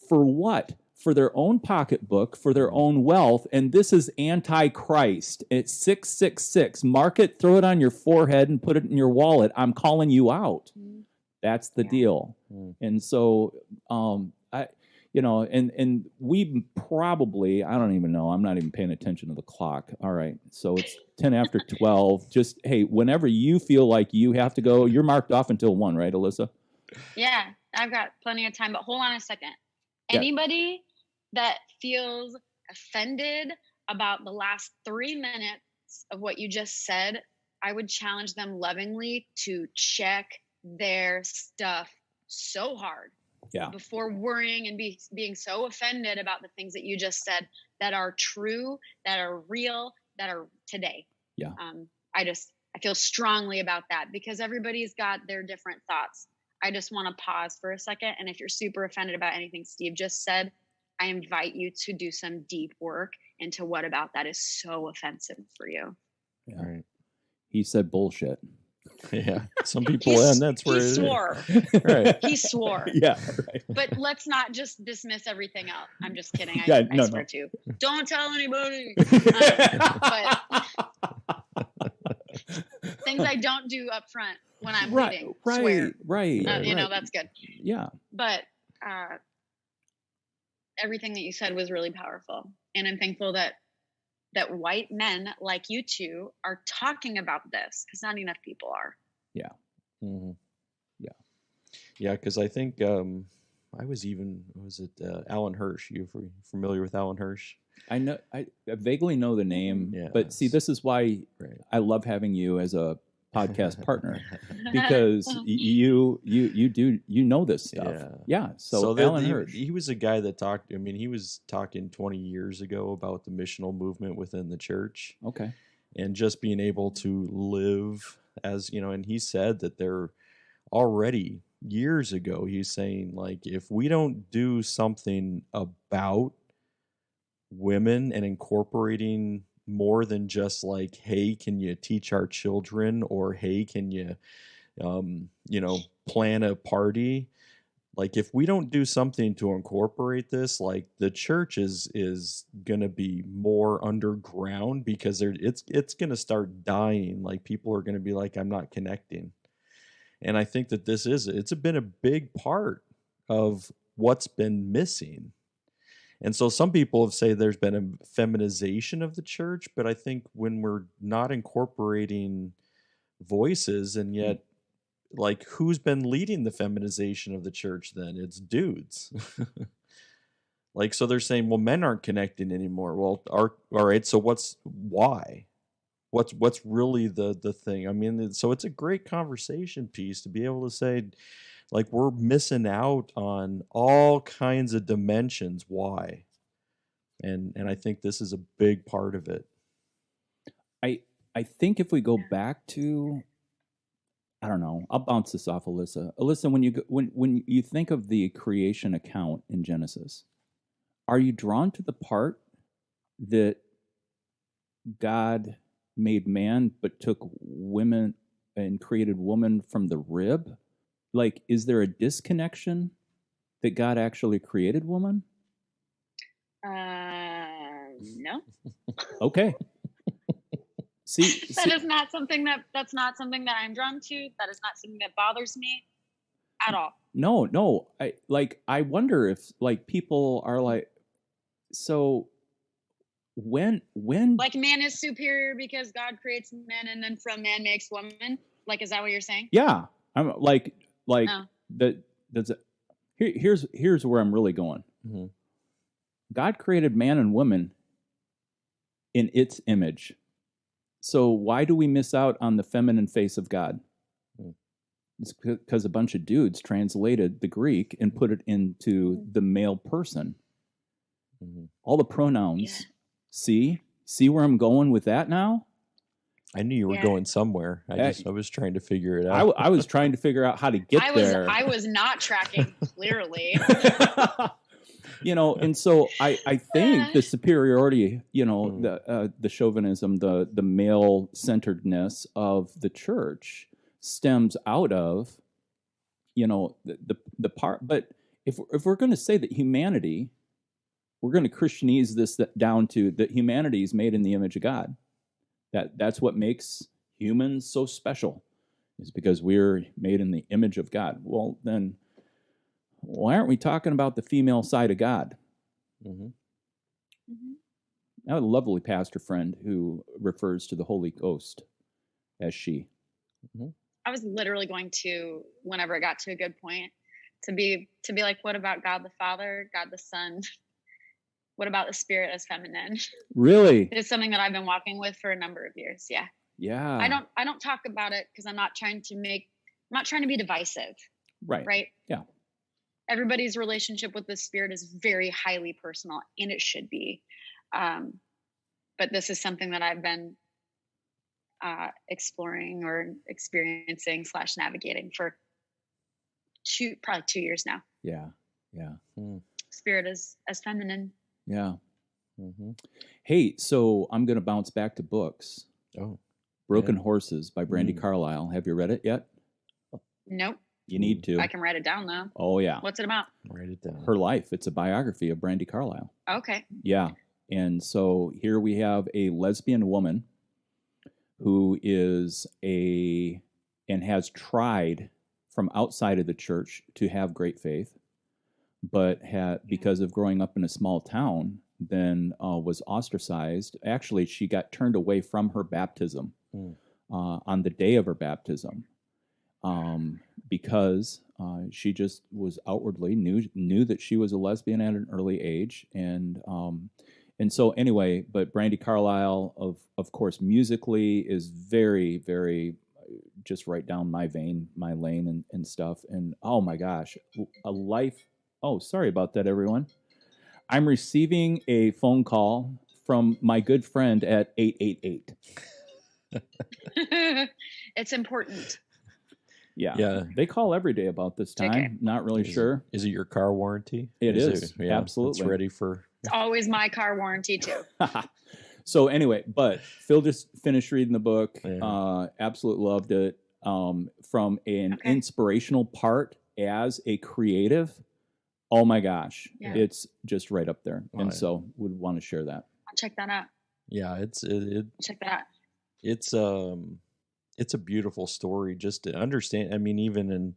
For what? For their own pocketbook, for their own wealth, and this is anti-Christ. It's 666. Mark it, throw it on your forehead, and put it in your wallet. I'm calling you out. That's the deal. And so, and we probably, I don't even know, I'm not even paying attention to the clock. All right, so it's 10 after 12. Just, hey, whenever you feel like you have to go, you're marked off until 1, right, Alyssa? Yeah, I've got plenty of time, but hold on a second. Yeah. Anybody that feels offended about the last 3 minutes of what you just said, I would challenge them lovingly to check their stuff so hard before worrying and being so offended about the things that you just said that are true, that are real, that are today. Yeah. I feel strongly about that because everybody's got their different thoughts. I just want to pause for a second. And if you're super offended about anything Steve just said, I invite you to do some deep work into what about that is so offensive for you. Yeah. Right. He said bullshit. Yeah. Some people, and that's where he swore. Right. He swore. Yeah. Right. But let's not just dismiss everything else. I'm just kidding. I swear to. Don't tell anybody. But things I don't do up front when I'm leaving. Swear. Right. That's good. Yeah. But everything that you said was really powerful. And I'm thankful that white men like you two are talking about this because not enough people are. Yeah. Mm-hmm. Yeah. Yeah. Because I think was it Alan Hirsch? You familiar with Alan Hirsch? I know. I vaguely know the name. Yeah, but see, this is why I love having you as a podcast partner because you know this stuff. Yeah. So Alan Hirsch, he was a guy that talked. I mean, he was talking 20 years ago about the missional movement within the church. Okay. And just being able to live as and he said that they're already years ago. He's saying like if we don't do something about women and incorporating more than just like, hey, can you teach our children, or hey, can you plan a party, Like if we don't do something to incorporate this, like the church is gonna be more underground because it's gonna start dying. Like people are gonna be like, I'm not connecting. And I think that it's been a big part of what's been missing. And so some people have said there's been a feminization of the church, but I think when we're not incorporating voices, and yet like who's been leading the feminization of the church then? It's dudes. Like so they're saying, well, men aren't connecting anymore. Well, all right, so why? What's really the thing? I mean, so it's a great conversation piece to be able to say, like, we're missing out on all kinds of dimensions. Why? And I think this is a big part of it. I think if we go back to, I don't know, I'll bounce this off Alyssa. Alyssa, when you think of the creation account in Genesis, are you drawn to the part that God made man but took women and created woman from the rib? Like, is there a disconnection that God actually created woman? No. Okay. That's not something that I'm drawn to. That is not something that bothers me at all. No. I wonder if like people are like, so when like man is superior because God creates man and then from man makes woman. Like, is that what you're saying? Yeah, I'm like here's where I'm really going. Mm-hmm. God created man and woman in its image. So why do we miss out on the feminine face of God? It's because a bunch of dudes translated the Greek and put it into the male person. Mm-hmm. All the pronouns. Yeah. See where I'm going with that now? I knew you were going somewhere. I was trying to figure it out. I was trying to figure out how to get there. I was not tracking clearly. And so I think the superiority, the chauvinism, the male centeredness of the church stems out of, the part. But if we're going to say that humanity, we're going to Christianize this down to that humanity is made in the image of God. That's what makes humans so special, is because we're made in the image of God. Well, then why aren't we talking about the female side of God? Mm-hmm. Mm-hmm. I have a lovely pastor friend who refers to the Holy Ghost as she. Mm-hmm. I was literally going to, whenever it got to a good point, to be like, what about God the Father, God the Son? What about the Spirit as feminine? Really? It's something that I've been walking with for a number of years. Yeah. Yeah. I don't talk about it because I'm not trying to be divisive. Right. Yeah. Everybody's relationship with the Spirit is very highly personal, and it should be. But this is something that I've been exploring or experiencing / navigating for probably 2 years now. Yeah. Spirit is as feminine. Yeah. Mm-hmm. Hey, so I'm going to bounce back to books. Oh, Broken Horses by Brandi Carlile. Have you read it yet? Nope. You need to. I can write it down though. Oh yeah. What's it about? Write it down. Her life. It's a biography of Brandi Carlile. Okay. Yeah. And so here we have a lesbian woman who is and has tried from outside of the church to have great faith, but because of growing up in a small town, then was ostracized. Actually, she got turned away from her baptism on the day of her baptism because she just was outwardly knew that she was a lesbian at an early age, and so anyway. But Brandi Carlile, of course, musically is very, very just right down my vein, my lane, and stuff. And oh my gosh, a life. Oh, sorry about that, everyone. I'm receiving a phone call from my good friend at 888. It's important. Yeah. They call every day about this time. Okay. Not really sure. Is it your car warranty? It is. Absolutely. It's ready for... It's always my car warranty, too. So anyway, but Phil just finished reading the book. Yeah. Absolutely loved it. From an inspirational part as a creative, oh my gosh, Yeah. it's just right up there. Oh, And yeah. so would want to share that. I'll check that out. Yeah, Check that out. it's a beautiful story just to understand. I mean, even in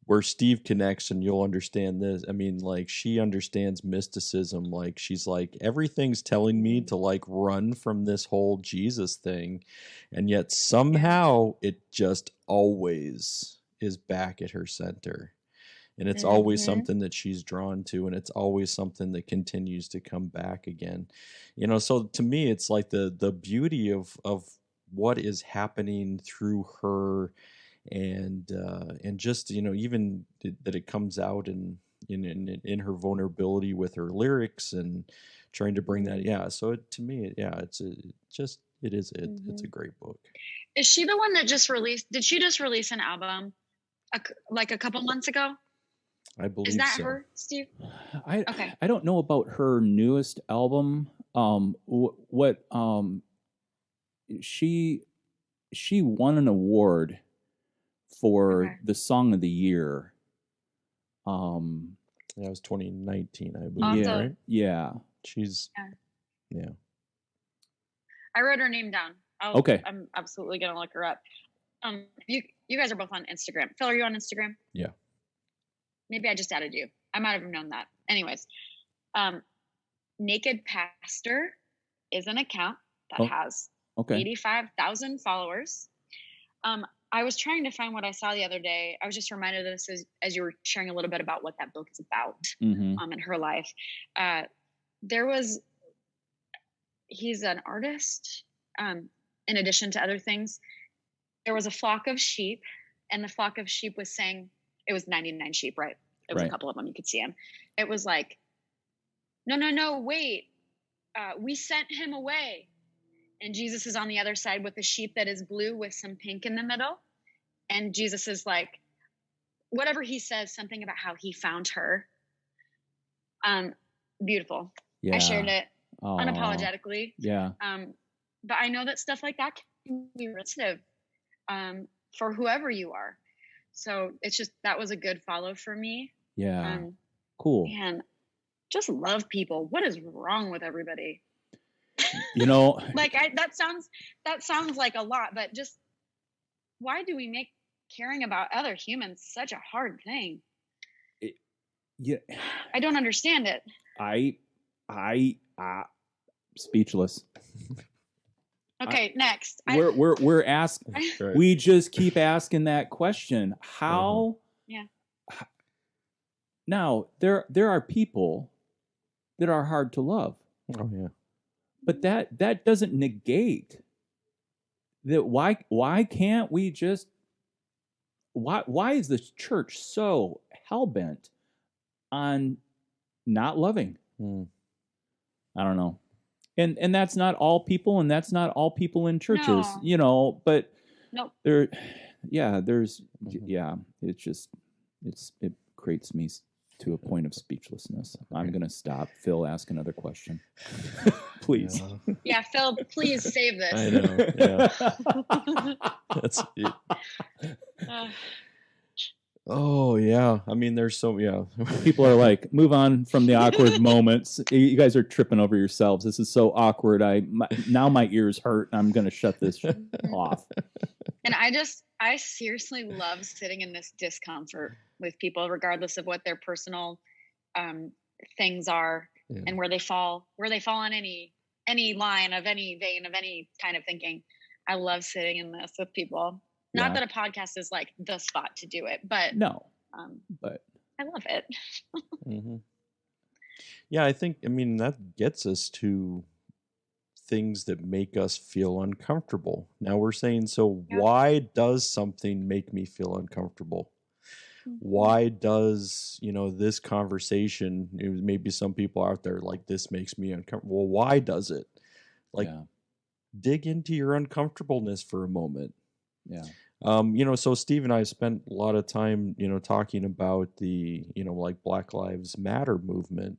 where Steve connects, and you'll understand this. I mean, like, she understands mysticism. Like, she's like, everything's telling me to like run from this whole Jesus thing, and yet somehow it just always is back at her center. And it's always something that she's drawn to, and it's always something that continues to come back again. So to me, it's like the beauty of what is happening through her, and just even that it comes out in her vulnerability with her lyrics and trying to bring that. Yeah. So to me, yeah, it's a great book. Is she the one that just released? Did she just release an album like a couple months ago? I believe Is that so. her, Steve? I don't know about her newest album. She won an award for the song of the year. That was 2019, I believe. Also, right? Yeah. She's yeah. I wrote her name down. Okay. I'm absolutely gonna look her up. You guys are both on Instagram. Phil, are you on Instagram? Yeah. Maybe I just added you. I might have known that. Anyways, Naked Pastor is an account that has 85,000 followers. I was trying to find what I saw the other day. I was just reminded of this as you were sharing a little bit about what that book is about in her life. He's an artist. In addition to other things, there was a flock of sheep, and the flock of sheep was saying, it was 99 sheep, right? It was a couple of them. You could see them. It was like, no, wait. We sent him away. And Jesus is on the other side with a sheep that is blue with some pink in the middle. And Jesus is like, whatever he says, something about how he found her. Beautiful. Yeah. I shared it unapologetically. Yeah. But I know that stuff like that can be sensitive for whoever you are. So it's just, that was a good follow for me. Yeah. Cool. And just love people. What is wrong with everybody? Like that sounds like a lot, but just why do we make caring about other humans such a hard thing? I don't understand it. I speechless. Okay, next. We're asking. We just keep asking that question. How? Yeah. Now there are people that are hard to love. Oh yeah. But that doesn't negate that. Why can't we just? Why is the church so hell-bent on not loving? I don't know. And that's not all people, and that's not all people in churches, but nope. It creates me to a point of speechlessness. I'm going to stop. Phil, ask another question. Please. Yeah, Phil, please save this. I know. Yeah. That's it. Oh yeah. I mean, there's people are like, move on from the awkward moments. You guys are tripping over yourselves. This is so awkward. Now my ears hurt. I'm going to shut this off. And I seriously love sitting in this discomfort with people, regardless of what their personal things are and where they fall on any line of any vein of any kind of thinking. I love sitting in this with people. Not that a podcast is like the spot to do it, but no, but I love it. Yeah, I think, that gets us to things that make us feel uncomfortable. Now we're saying, so why does something make me feel uncomfortable? Why does, this conversation, maybe some people out there like, this makes me uncomfortable. Well, why does it? Dig into your uncomfortableness for a moment. Yeah. So Steve and I spent a lot of time, talking about the, like Black Lives Matter movement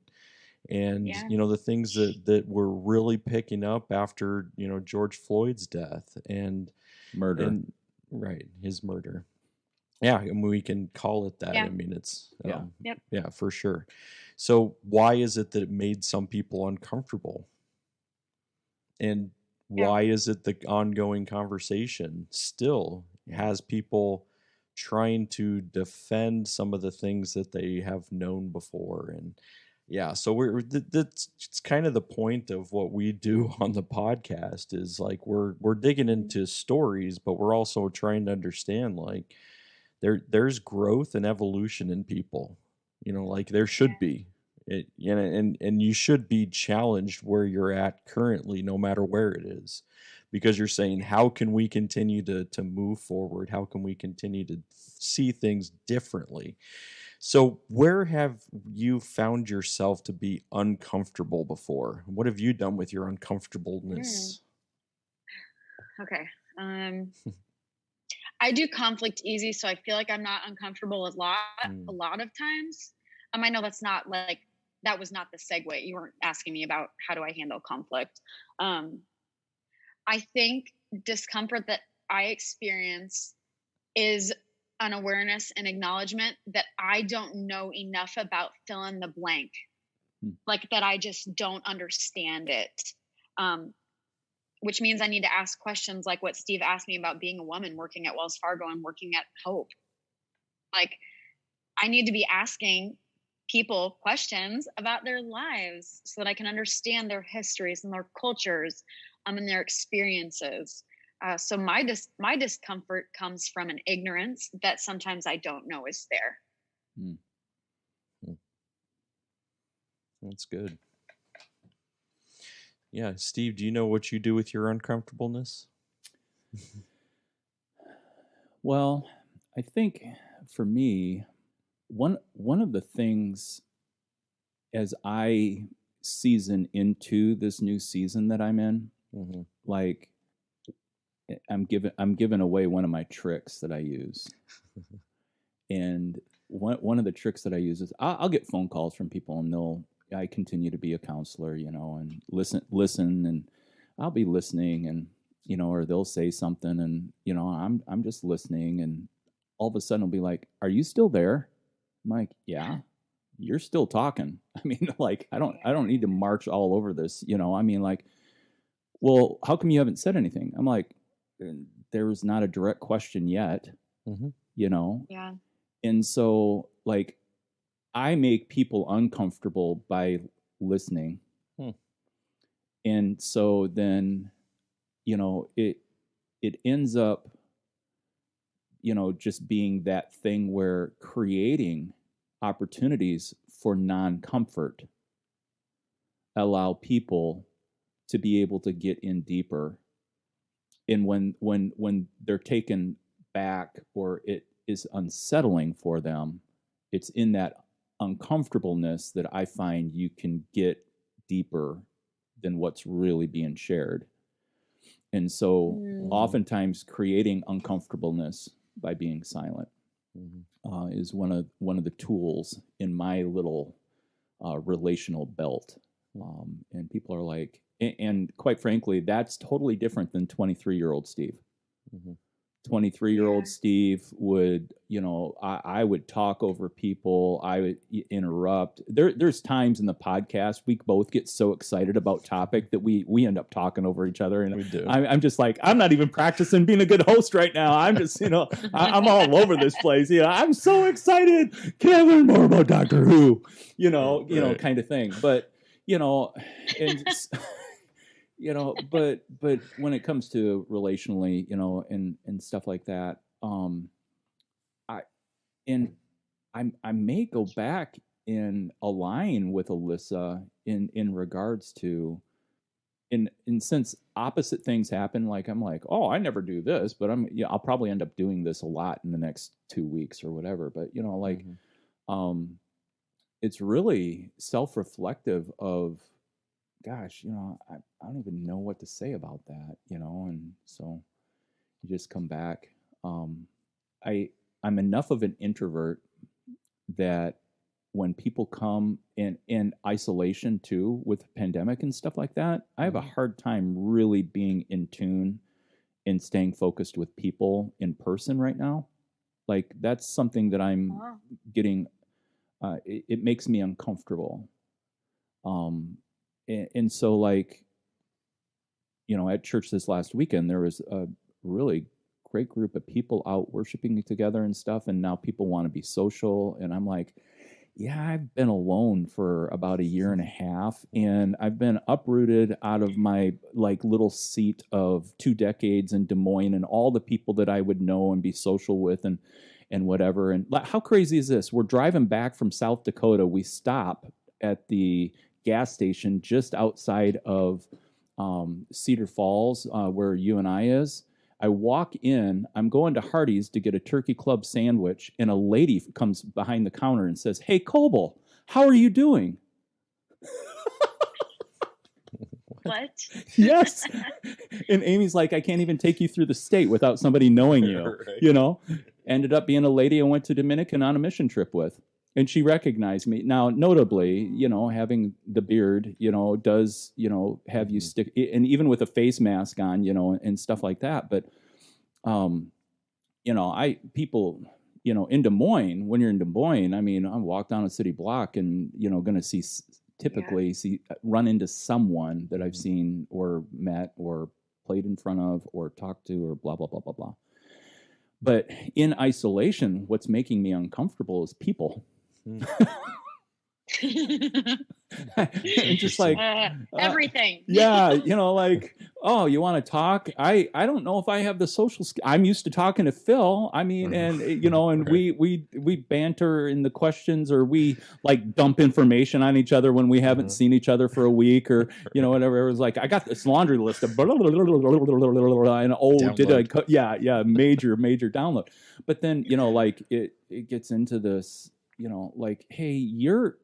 and, the things that we're really picking up after, George Floyd's death and murder. Right. His murder. Yeah, and we can call it that. Yeah. I mean, it's Yep. yeah, for sure. So why is it that it made some people uncomfortable? And Yeah. why is it the ongoing conversation still has people trying to defend some of the things that they have known before? And yeah, so that's it's kind of the point of what we do on the podcast is like we're digging into stories, but we're also trying to understand like there's growth and evolution in people, like there should be. And you should be challenged where you're at currently, no matter where it is, because you're saying, how can we continue to move forward? How can we continue to see things differently? So where have you found yourself to be uncomfortable before? What have you done with your uncomfortableness? Okay. I do conflict easy, so I feel like I'm not uncomfortable a lot of times. I know that's not like, that was not the segue. You weren't asking me about how do I handle conflict. I think discomfort that I experience is an awareness and acknowledgement that I don't know enough about fill in the blank, like that I just don't understand it. Which means I need to ask questions like what Steve asked me about being a woman working at Wells Fargo and working at Hope. Like, I need to be asking people questions about their lives so that I can understand their histories and their cultures and their experiences. So my discomfort comes from an ignorance that sometimes I don't know is there. That's good. Yeah, Steve, do you know what you do with your uncomfortableness? Well, I think for me, one of the things as I season into this new season that I'm in, like I'm giving away one of my tricks that I use. And one of the tricks that I use is I'll get phone calls from people and I continue to be a counselor, and listen, and I'll be listening, and or they'll say something, and I'm just listening, and all of a sudden I'll be like, "Are you still there?" I'm like, "Yeah, you're still talking." I mean, like I don't need to march all over this, I mean, like, well, how come you haven't said anything? I'm like, there's not a direct question yet, Yeah. And so, like, I make people uncomfortable by listening. And so then, it ends up, just being that thing where creating opportunities for non-comfort allow people to be able to get in deeper. And when they're taken back or it is unsettling for them, it's in that uncomfortableness that I find you can get deeper than what's really being shared. And so oftentimes creating uncomfortableness by being silent is one of the tools in my little relational belt. And people are like, and quite frankly, that's totally different than 23-year-old Steve. 23-year-old Steve would, I would talk over people. I would interrupt. There's times in the podcast we both get so excited about topic that we end up talking over each other. And we do. I'm just like, I'm not even practicing being a good host right now. I'm just, I'm all over this place. I'm so excited. Can I learn more about Doctor Who? Right. Kind of thing. But, and but when it comes to relationally, and stuff like that, I may go back and align with Alyssa in regards to in since opposite things happen, like I'm like, oh, I never do this, but I'll probably end up doing this a lot in the next 2 weeks or whatever. But it's really self-reflective of, gosh, I don't even know what to say about that, and so you just come back. I'm enough of an introvert that when people come in isolation too, with the pandemic and stuff like that, I have a hard time really being in tune and staying focused with people in person right now. Like that's something that I'm Oh. getting. It makes me uncomfortable. And so like, at church this last weekend, there was a really great group of people out worshiping together and stuff. And now people want to be social. And I'm like, yeah, I've been alone for about a year and a half, and I've been uprooted out of my like little seat of 2 decades in Des Moines and all the people that I would know and be social with and whatever. And how crazy is this? We're driving back from South Dakota. We stop at the gas station just outside of Cedar Falls, where UNI is. I walk in, I'm going to Hardee's to get a turkey club sandwich, and a lady comes behind the counter and says, "Hey, Coble, how are you doing?" What? Yes. And Amy's like, "I can't even take you through the state without somebody knowing you." Right. Ended up being a lady I went to Dominican on a mission trip with. And she recognized me. Now, notably, having the beard, does, have you stick, and even with a face mask on, and stuff like that. But, people, in Des Moines, when you're in Des Moines, I mean, I walk down a city block and, going to typically run into someone that I've seen or met or played in front of or talked to or blah, blah, blah, blah, blah. But in isolation, what's making me uncomfortable is people. Just like everything. Yeah, like, oh, you want to talk? I don't know if I have the social I'm used to talking to Phil. I mean, and and we banter in the questions, or we like dump information on each other when we haven't seen each other for a week, or whatever. It was like, I got this laundry list of and major download. But then like it gets into this. Like, hey, you're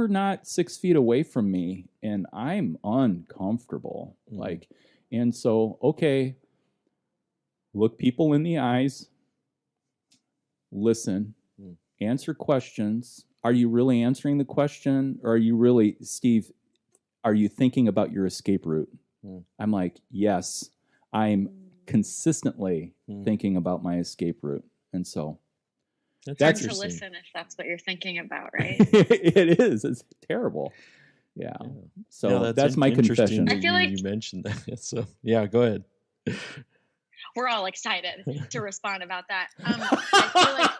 not 6 feet away from me, and I'm uncomfortable. Like, and so, okay, look people in the eyes, listen, answer questions. Are you really answering the question? Or are you really, Steve, are you thinking about your escape route? I'm like, yes, I'm consistently thinking about my escape route. And so, that's to listen if that's what you're thinking about, right? It is. It's terrible. Yeah. So that's my confession. I feel like you mentioned that. So yeah, go ahead. We're all excited to respond about that. I feel like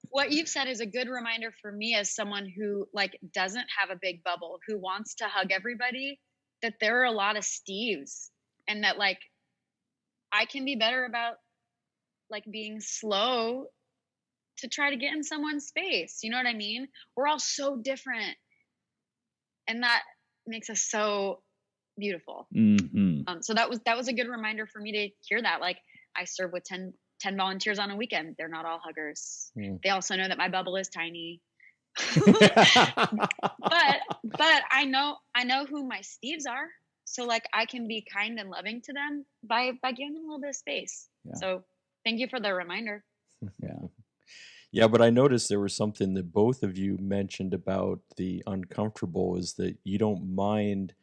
what you've said is a good reminder for me as someone who like doesn't have a big bubble, who wants to hug everybody, that there are a lot of Steves, and that like I can be better about like being slow to try to get in someone's space. You know what I mean? We're all so different. And that makes us so beautiful. So that was a good reminder for me to hear that. Like, I serve with 10 volunteers on a weekend. They're not all huggers. They also know that my bubble is tiny. but I know who my Steves are. So like I can be kind and loving to them by giving them a little bit of space. Yeah. So thank you for the reminder. Yeah, but I noticed there was something that both of you mentioned about the uncomfortable, is that you don't mind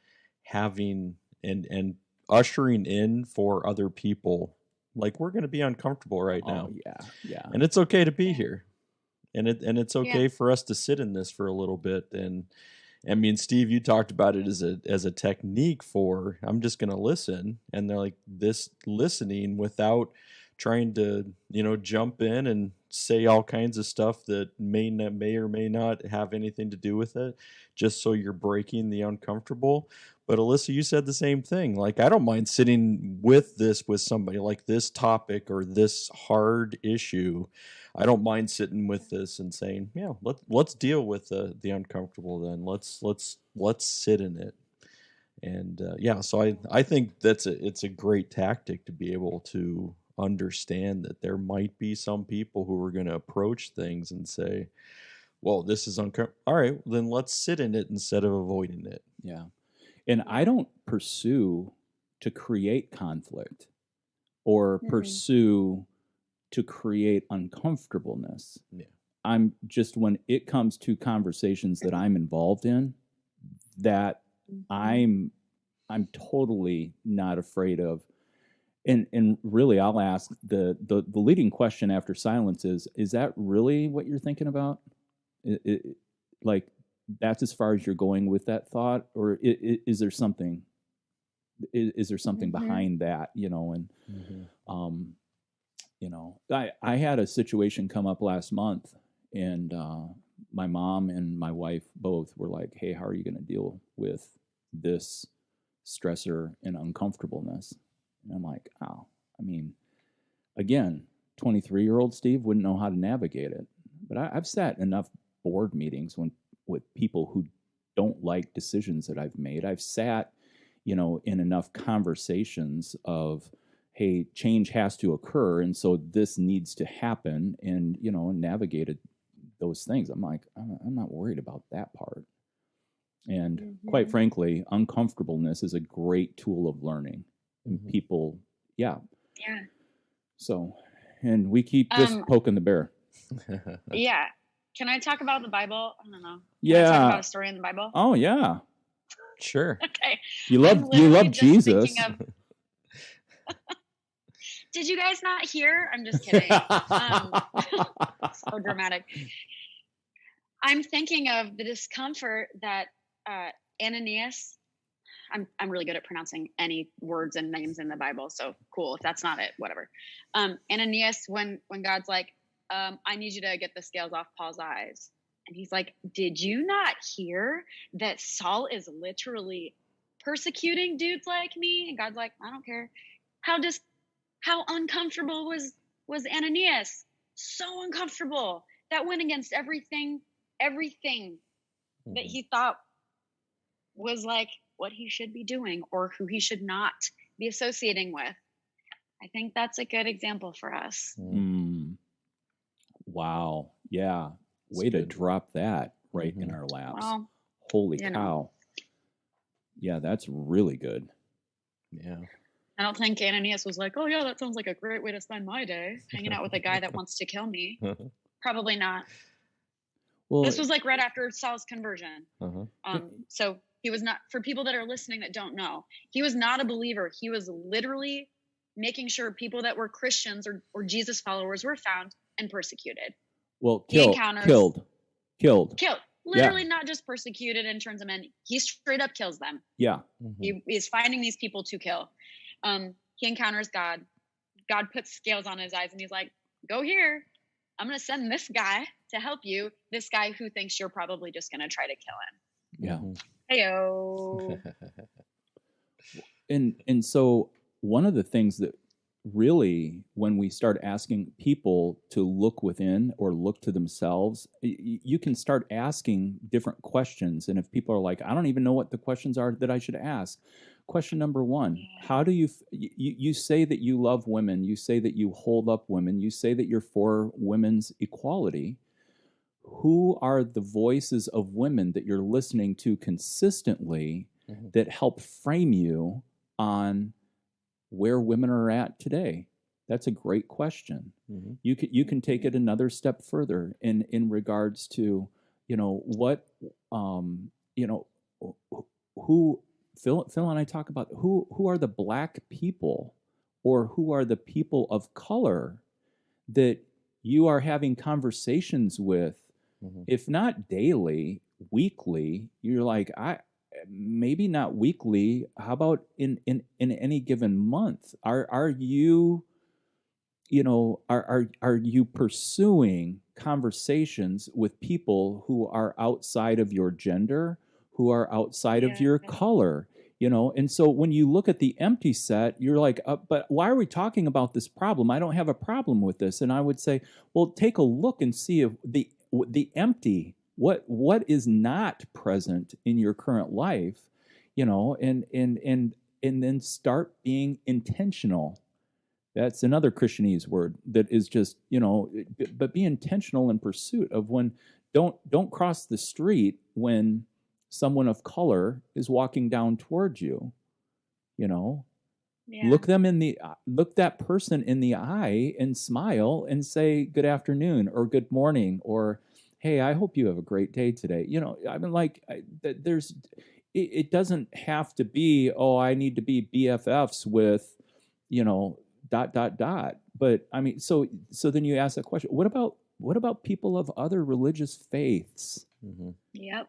having and ushering in for other people. Like, we're going to be uncomfortable right now. Yeah. And it's okay to be here. And it's okay for us to sit in this for a little bit. And I mean, Steve, you talked about it as a technique for, I'm just going to listen. And they're like, this listening without trying to, jump in and say all kinds of stuff that may or may not have anything to do with it, just so you're breaking the uncomfortable. But Alyssa, you said the same thing. Like, I don't mind sitting with somebody, like this topic or this hard issue. I don't mind sitting with this and saying, yeah, let's deal with the uncomfortable then. Let's sit in it. And so I think it's a great tactic to be able to understand that there might be some people who are going to approach things and say, well, this is uncomfortable. All right, then let's sit in it instead of avoiding it. Yeah. And I don't pursue to create conflict or pursue to create uncomfortableness. Yeah. I'm just, when it comes to conversations that I'm involved in, that I'm totally not afraid of. And really, I'll ask the leading question after silence is that really what you're thinking about? Like, that's as far as you're going with that thought, or is there something? Is there something behind that? And I had a situation come up last month, and my mom and my wife both were like, "Hey, how are you going to deal with this stressor and uncomfortableness?" And I'm like, "Oh, I mean, again, 23-year-old Steve wouldn't know how to navigate it." But I've sat in enough board meetings with people who don't like decisions that I've made. I've sat, in enough conversations of, hey, change has to occur, and so this needs to happen, and navigated those things. I'm like, I'm not worried about that part. And quite frankly, uncomfortableness is a great tool of learning. And people, yeah. So, and we keep just poking the bear. Yeah. Can I talk about the Bible? I don't know. Yeah. Can I talk about a story in the Bible? Oh yeah. Sure. Okay. You love Jesus. Did you guys not hear? I'm just kidding. So dramatic. I'm thinking of the discomfort that Ananias. I'm really good at pronouncing any words and names in the Bible, so cool. If that's not it, whatever. Ananias, when God's like, I need you to get the scales off Paul's eyes, and he's like, did you not hear that Saul is literally persecuting dudes like me? And God's like, I don't care. How uncomfortable was Ananias? So uncomfortable. That went against everything that he thought was like what he should be doing or who he should not be associating with. I think that's a good example for us. Wow. Yeah. Way to drop that right in our laps. Well, holy cow. Yeah, that's really good. Yeah. I don't think Ananias was like, oh yeah, that sounds like a great way to spend my day, hanging out with a guy that wants to kill me. Probably not. Well, this was like right after Saul's conversion. So he was not, for people that are listening that don't know, he was not a believer. He was literally making sure people that were Christians or Jesus followers were found and persecuted. Well, killed. Literally not just persecuted in terms of men. He straight up kills them. Yeah. He is finding these people to kill. He encounters God. God puts scales on his eyes and he's like, go here. I'm going to send this guy to help you. This guy who thinks you're probably just going to try to kill him. Yeah. Heyo. And so one of the things that really, when we start asking people to look within or look to themselves, you can start asking different questions. And if people are like, I don't even know what the questions are that I should ask. Question number one, how do you say that you love women, you say that you hold up women, you say that you're for women's equality. Who are the voices of women that you're listening to consistently that help frame you on where women are at today? That's a great question. You can take it another step further in regards to, what, who Phil and I talk about who are the Black people or who are the people of color that you are having conversations with, if not daily, weekly. You're like, maybe not weekly. How about in any given month? Are you, are you pursuing conversations with people who are outside of your gender, who are outside of your color? And so when you look at the empty set, you're like, but why are we talking about this problem? I don't have a problem with this. And I would say, well, take a look and see if the empty, what is not present in your current life, and then start being intentional. That's another Christianese word that is just, but be intentional in pursuit of when, don't cross the street when someone of color is walking down towards you. Look that person in the eye and smile and say good afternoon or good morning or hey, I hope you have a great day today. I mean, like, it doesn't have to be, I need to be BFFs with dot dot dot. But I mean, so then you ask that question: what about people of other religious faiths? Mm-hmm. Yep.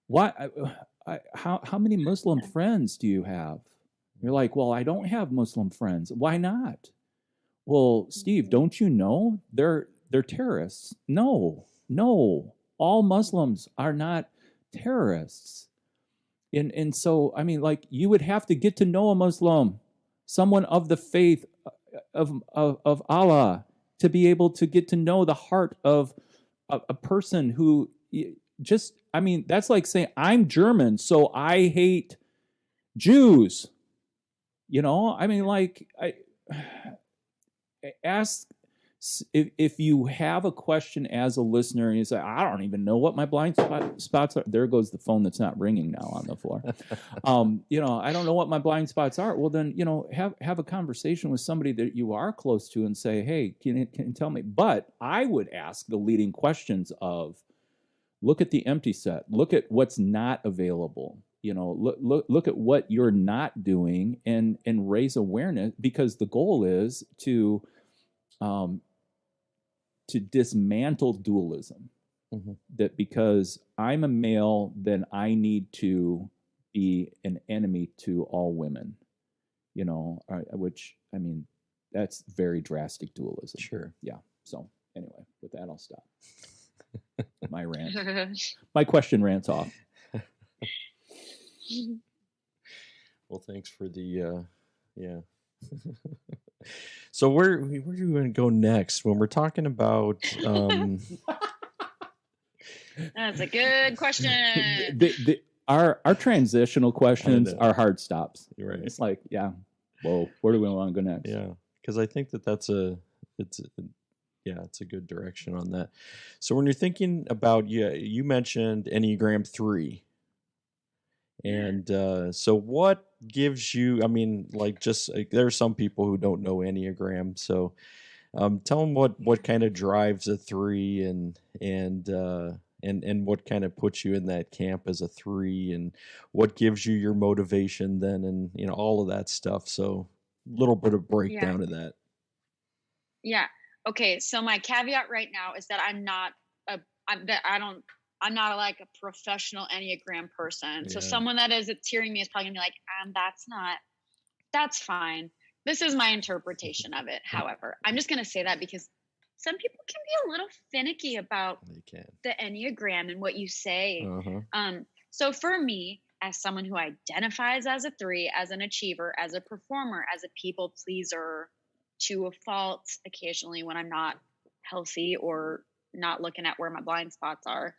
Why? How many Muslim friends do you have? You're like, well, I don't have Muslim friends. Why not? Well, Steve, don't you know they're terrorists? No, all Muslims are not terrorists. And so, I mean, like, you would have to get to know a Muslim, someone of the faith of Allah, to be able to get to know the heart of a person who just, I mean, that's like saying, I'm German, so I hate Jews. I mean, like, I ask if you have a question as a listener and you say, I don't even know what my blind spots are. There goes the phone that's not ringing now on the floor. I don't know what my blind spots are. Well, then, have a conversation with somebody that you are close to and say, hey, can you tell me? But I would ask the leading questions of, look at the empty set, look at what's not available. Look at what you're not doing and raise awareness, because the goal is to dismantle dualism. Mm-hmm. That because I'm a male, then I need to be an enemy to all women, which, I mean, that's very drastic dualism. Sure. Yeah. So anyway, with that, I'll stop. My rant. My question rants off. Well, thanks for the, yeah. So where do we want to go next when we're talking about? That's a good question. Our transitional questions are hard stops. You're right. It's like, yeah, whoa, where do we want to go next? Yeah, because I think it's a good direction on that. So when you're thinking about, you mentioned Enneagram 3. And so what gives you, I mean, like, there are some people who don't know Enneagram. So tell them what kind of drives a 3 and what kind of puts you in that camp as a 3 and what gives you your motivation then and, all of that stuff. So a little bit of breakdown of that. Yeah. Okay. So my caveat right now is that I'm not like a professional Enneagram person. Yeah. So someone that is hearing me is probably gonna be like, that's fine. This is my interpretation of it. However, I'm just gonna say that because some people can be a little finicky about the Enneagram and what you say. Uh-huh. So for me, as someone who identifies as a 3, as an achiever, as a performer, as a people pleaser, to a fault occasionally when I'm not healthy or not looking at where my blind spots are.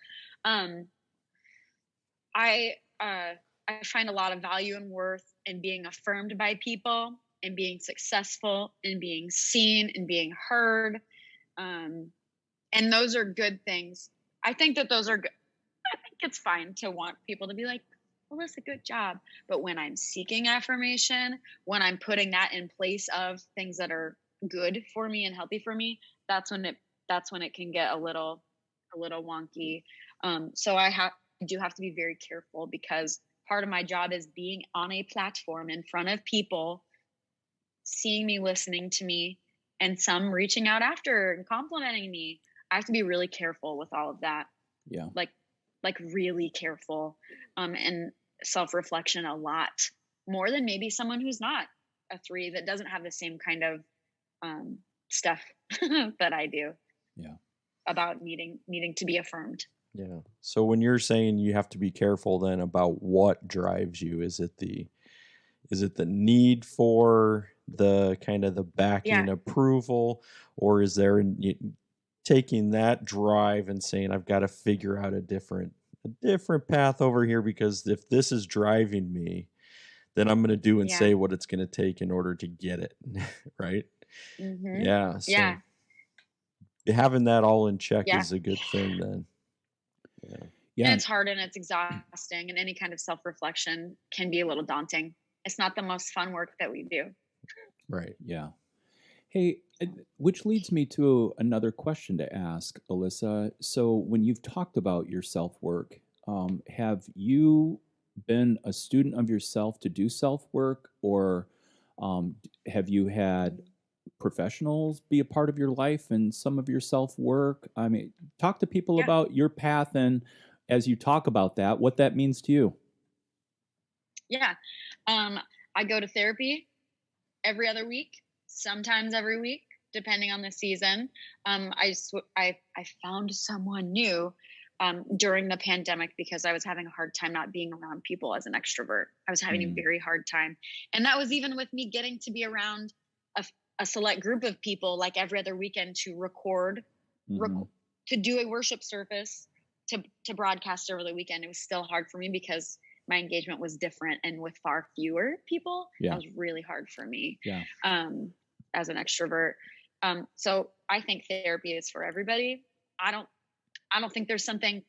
I find a lot of value and worth in being affirmed by people and being successful and being seen and being heard. And those are good things. I think that those are good. I think it's fine to want people to be like, Alyssa, good job. But when I'm seeking affirmation, when I'm putting that in place of things that are good for me and healthy for me, that's when it can get a little wonky. So I do have to be very careful because part of my job is being on a platform in front of people, seeing me, listening to me, and some reaching out after and complimenting me. I have to be really careful with all of that. Yeah. Like really careful. And self-reflection a lot more than maybe someone who's not a 3 that doesn't have the same kind of stuff that I do. Yeah. About needing to be affirmed. Yeah. So when you're saying you have to be careful then about what drives you, is it the need for the kind of the backing approval, or is there taking that drive and saying I've got to figure out a different path over here because if this is driving me, then I'm going to do and say what it's going to take in order to get it, right? Mm-hmm. Yeah. So having that all in check is a good thing then. Yeah. And it's hard and it's exhausting, and any kind of self-reflection can be a little daunting. It's not the most fun work that we do. Right. Yeah. Hey, which leads me to another question to ask, Alyssa. So when you've talked about your self-work, have you been a student of yourself to do self-work, or Have you had professionals be a part of your life and some of your self-work? I mean, talk to people Yeah. about your path, and as you talk about that, what that means to you. Yeah. I go to therapy every other week, sometimes every week, depending on the season. I found someone new during the pandemic because I was having a hard time not being around people as an extrovert. I was having a very hard time. And that was even with me getting to be around a select group of people like every other weekend to record, to do a worship service, to broadcast over the weekend. It was still hard for me because my engagement was different and with far fewer people. That was really hard for me as an extrovert. So I think therapy is for everybody. I don't think there's something,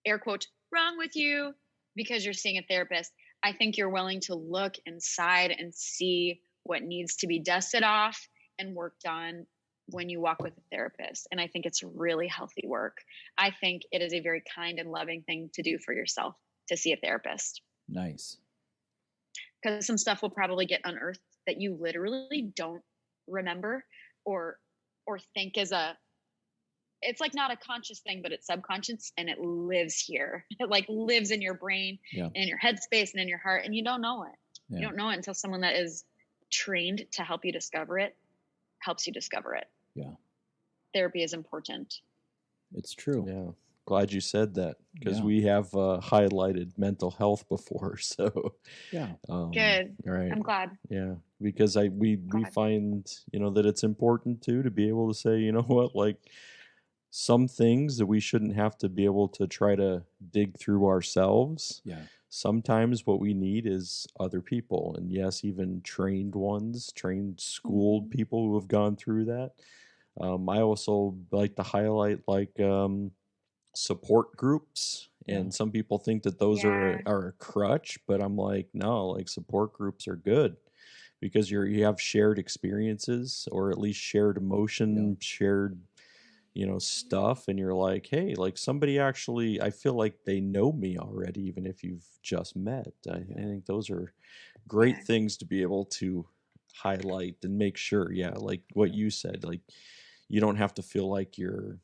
air quote, wrong with you because you're seeing a therapist. I think you're willing to look inside and see what needs to be dusted off and worked on when you walk with a therapist. And I think it's really healthy work. I think it is a very kind and loving thing to do for yourself to see a therapist. Nice. Because some stuff will probably get unearthed that you literally don't remember or think is it's like not a conscious thing, but it's subconscious and it lives here. It like lives in your brain and in your headspace and in your heart, and you don't know it. You don't know it until someone that is trained to help you discover it helps you discover it. Yeah. Therapy is important. It's true. Yeah. Glad you said that because we have highlighted mental health before. So good. Right. I'm glad. Yeah, because we find that it's important to be able to say, you know what, like some things that we shouldn't have to be able to try to dig through ourselves. Yeah. Sometimes what we need is other people, and yes, even trained ones, trained, schooled people who have gone through that. I also like to highlight like support groups, and some people think that those are a crutch, but I'm like, no, like support groups are good because you have shared experiences or at least shared emotion, shared stuff, and you're like, hey, like somebody actually, I feel like they know me already, even if you've just met. I think those are great things to be able to highlight and make sure, like what you said, like you don't have to feel like you're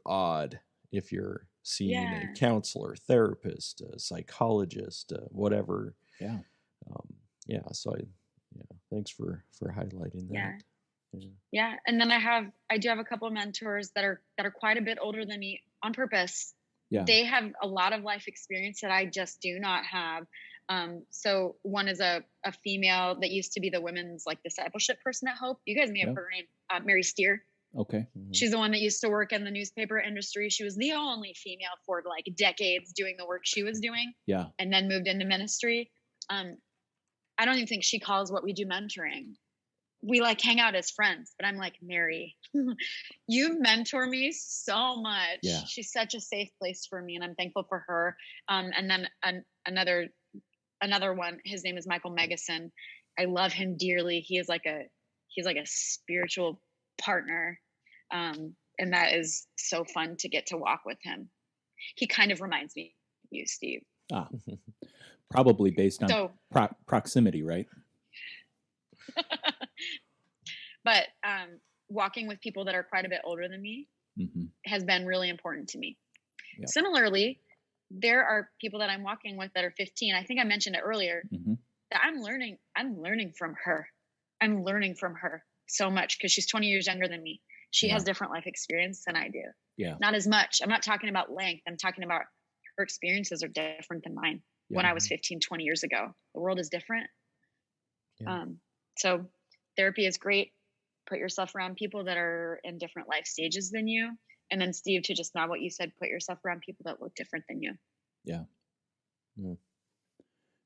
odd if you're seeing a counselor, therapist, a psychologist, whatever. So thanks for highlighting that. Yeah. And then I do have a couple of mentors that are quite a bit older than me on purpose. They have a lot of life experience that I just do not have. So one is a female that used to be the women's like discipleship person at Hope. You guys may have heard her name, Mary Steer. Okay. She's the one that used to work in the newspaper industry. She was the only female for like decades doing the work she was doing. And then moved into ministry. I don't even think she calls what we do mentoring. We like hang out as friends, but I'm like, Mary, you mentor me so much. She's such a safe place for me, and I'm thankful for her. And then another one, his name is Michael Megason. I love him dearly. He's like a spiritual partner. And that is so fun to get to walk with him. He kind of reminds me of you, Steve. Probably based on proximity, right? But walking with people that are quite a bit older than me has been really important to me. Similarly, there are people that I'm walking with that are 15. I think I mentioned it earlier that I'm learning from her. I'm learning from her so much because she's 20 years younger than me. She has different life experience than I do. Not as much. I'm not talking about length. I'm talking about her experiences are different than mine when I was 15, 20 years ago. The world is different. So therapy is great. Put yourself around people that are in different life stages than you. And then Steve, to just nod what you said, put yourself around people that look different than you.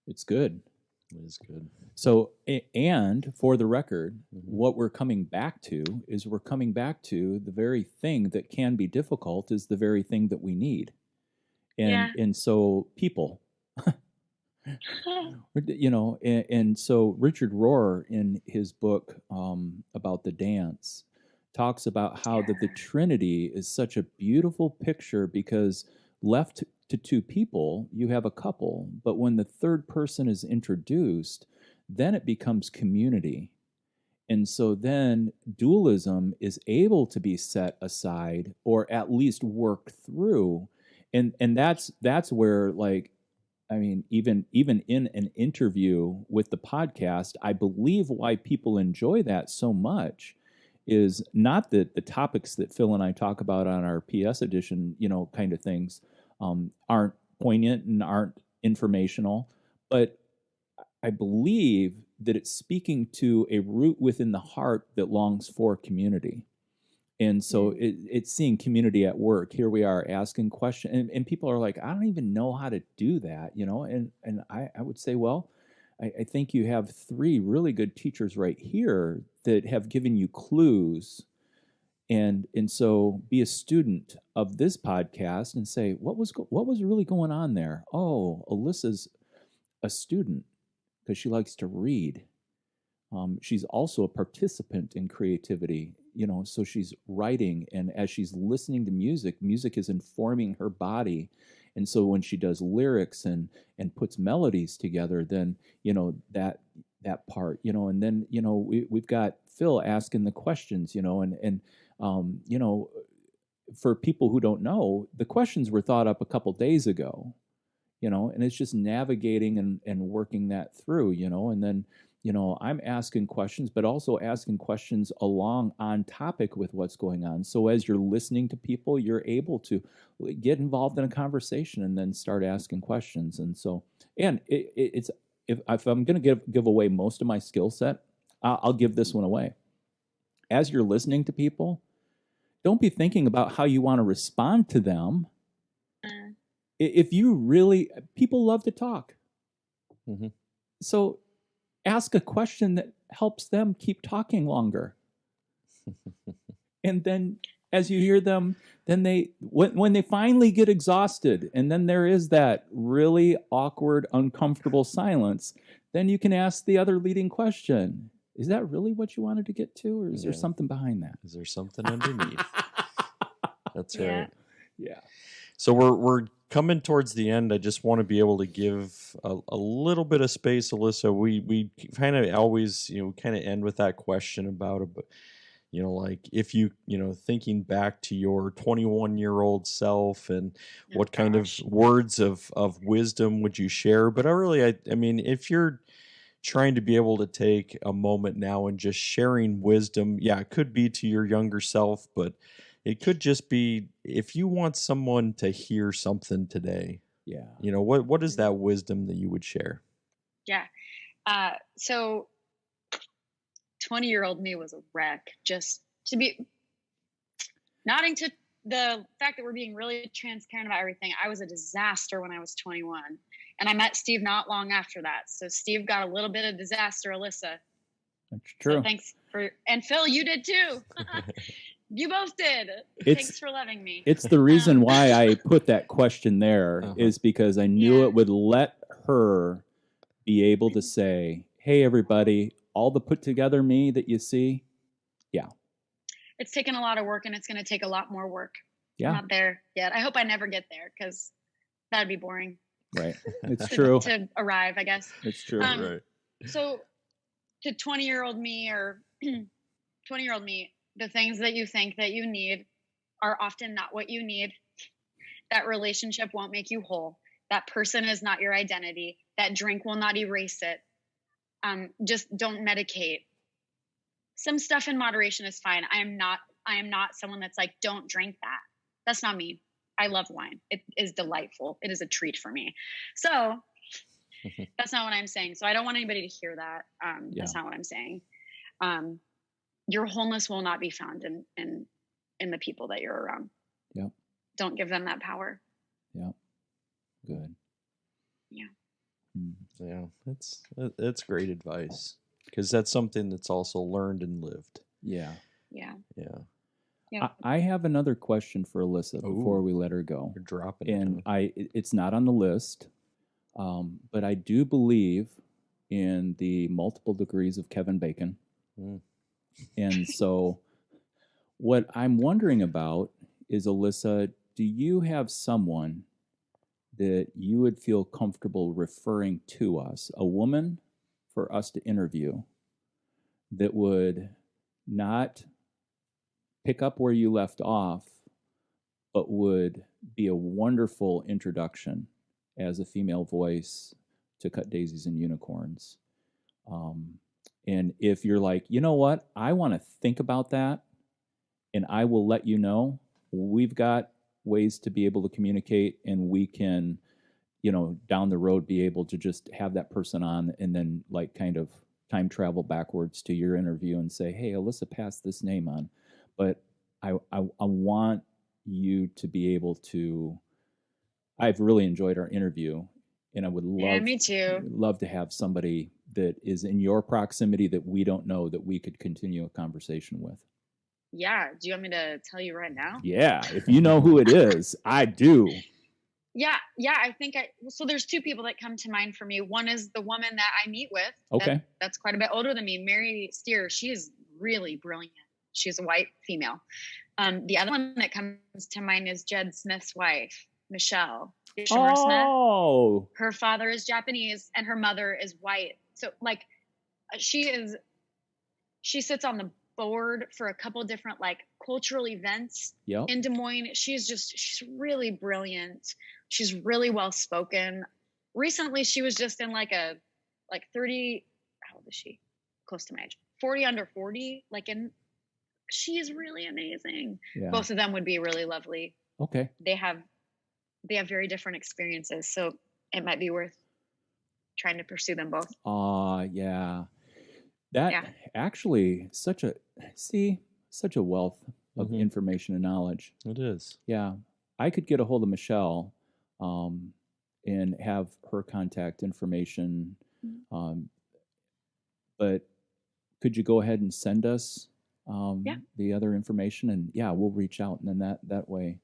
It's good. It is good. So, and for the record, what we're coming back to is we're coming back to the very thing that can be difficult is the very thing that we need. And so people, and so Richard Rohr in his book about the dance talks about how that the Trinity is such a beautiful picture because left to two people, you have a couple, but when the third person is introduced, then it becomes community. And so then dualism is able to be set aside or at least work through. And that's where, like, I mean, even in an interview with the podcast, I believe why people enjoy that so much is not that the topics that Phil and I talk about on our PS edition, kind of things, aren't poignant and aren't informational, but I believe that it's speaking to a root within the heart that longs for community. And so it's seeing community at work. Here we are asking questions, and people are like, I don't even know how to do that, and I would say, well, I think you have 3 really good teachers right here that have given you clues. And so be a student of this podcast and say, what was really going on there? Oh, Alyssa's a student because she likes to read. She's also a participant in creativity, so she's writing, and as she's listening to music is informing her body. And so when she does lyrics and puts melodies together, then, that part, and then, we've got Phil asking the questions, and for people who don't know, the questions were thought up a couple days ago, and it's just navigating and working that through, and then, I'm asking questions, but also asking questions along on topic with what's going on. So as you're listening to people, you're able to get involved in a conversation and then start asking questions. And so, and it's, if I'm going to give away most of my skill set, I'll give this one away. As you're listening to people, don't be thinking about how you want to respond to them. If you really, people love to talk. Mm-hmm. So ask a question that helps them keep talking longer. And then as you hear them, then when they finally get exhausted, and then there is that really awkward, uncomfortable silence, then you can ask the other leading question. Is that really what you wanted to get to, or is there something behind that? Is there something underneath? That's right. Yeah. So we're coming towards the end. I just want to be able to give a little bit of space, Alyssa. We kind of always, kind of end with that question about it, but like if you, thinking back to your 21-year-old self and what kind of words of wisdom would you share? But I mean, if you're trying to be able to take a moment now and just sharing wisdom, it could be to your younger self, but it could just be if you want someone to hear something today. Yeah. What is that wisdom that you would share? Yeah. So 20-year-old me was a wreck. Just to be nodding to the fact that we're being really transparent about everything. I was a disaster when I was 21. And I met Steve not long after that. So Steve got a little bit of disaster, Alyssa. That's true. So thanks and Phil, you did too. You both did. Thanks for loving me. It's the reason why I put that question there is because I knew it would let her be able to say, hey, everybody, all the put together me that you see. Yeah. It's taken a lot of work, and it's going to take a lot more work. Yeah. I'm not there yet. I hope I never get there because that'd be boring. Right. It's true. To arrive, I guess. It's true. Right. So to 20-year-old me or 20-year-old me, the things that you think that you need are often not what you need. That relationship won't make you whole. That person is not your identity. That drink will not erase it. Just don't medicate. Some stuff in moderation is fine. I am not someone that's like, don't drink that. That's not me. I love wine. It is delightful. It is a treat for me. So that's not what I'm saying. So I don't want anybody to hear that. That's not what I'm saying. Your wholeness will not be found in the people that you're around. Yeah. Don't give them that power. Yeah. Good. Yeah. Yeah. That's great advice, because that's something that's also learned and lived. Yeah. Yeah. Yeah. Yeah. I have another question for Alyssa before we let her go. You're dropping and it's not on the list, but I do believe in the multiple degrees of Kevin Bacon. And so what I'm wondering about is, Alyssa, do you have someone that you would feel comfortable referring to us, a woman, for us to interview that would not pick up where you left off, but would be a wonderful introduction as a female voice to Cut Daisies and Unicorns. And if you're like, you know what, I want to think about that, and I will let you know, we've got ways to be able to communicate, and we can, down the road be able to just have that person on and then like kind of time travel backwards to your interview and say, hey, Alyssa passed this name on. But I want you to be able to, I've really enjoyed our interview, and I would me too. love to have somebody that is in your proximity that we don't know that we could continue a conversation with. Yeah. Do you want me to tell you right now? Yeah. If you know who it is, I do. Yeah. I think so there's two people that come to mind for me. One is the woman that I meet with. Okay. That's quite a bit older than me. Mary Steer. She is really brilliant. She's a white female. The other one that comes to mind is Jed Smith's wife, Michelle. Oh. Smith. Her father is Japanese and her mother is white. So like she sits on the board for a couple different like cultural events in Des Moines. She's really brilliant. She's really well spoken. Recently she was just in like 30, how old is she? Close to my age. 40 under 40. She is really amazing. Yeah. Both of them would be really lovely. Okay. They have very different experiences, so it might be worth trying to pursue them both. Yeah. Actually such a wealth of information and knowledge. It is. Yeah. I could get a hold of Michelle and have her contact information. But could you go ahead and send us the other information, and we'll reach out, and then that way.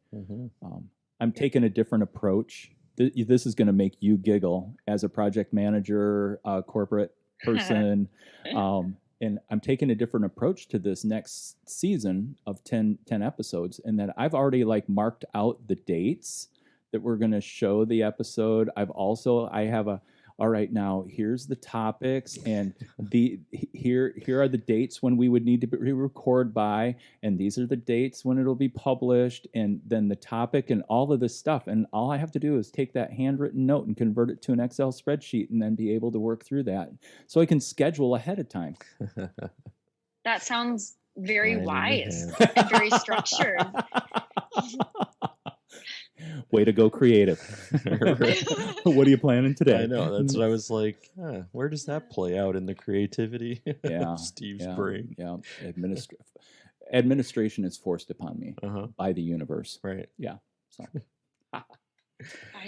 I'm taking a different approach. This is going to make you giggle as a project manager, corporate person. And I'm taking a different approach to this next season of 10 episodes, and that I've already marked out the dates that we're going to show the episode. I have all right, now here's the topics, and here are the dates when we would need to record by, and these are the dates when it'll be published, and then the topic and all of this stuff. And all I have to do is take that handwritten note and convert it to an Excel spreadsheet, and then be able to work through that, so I can schedule ahead of time. That sounds very wise and very structured. Way to go, creative. What are you planning today? I know. That's what I was like, where does that play out in the creativity of Steve's brain? Yeah. Administration is forced upon me by the universe. Right. Yeah. So. By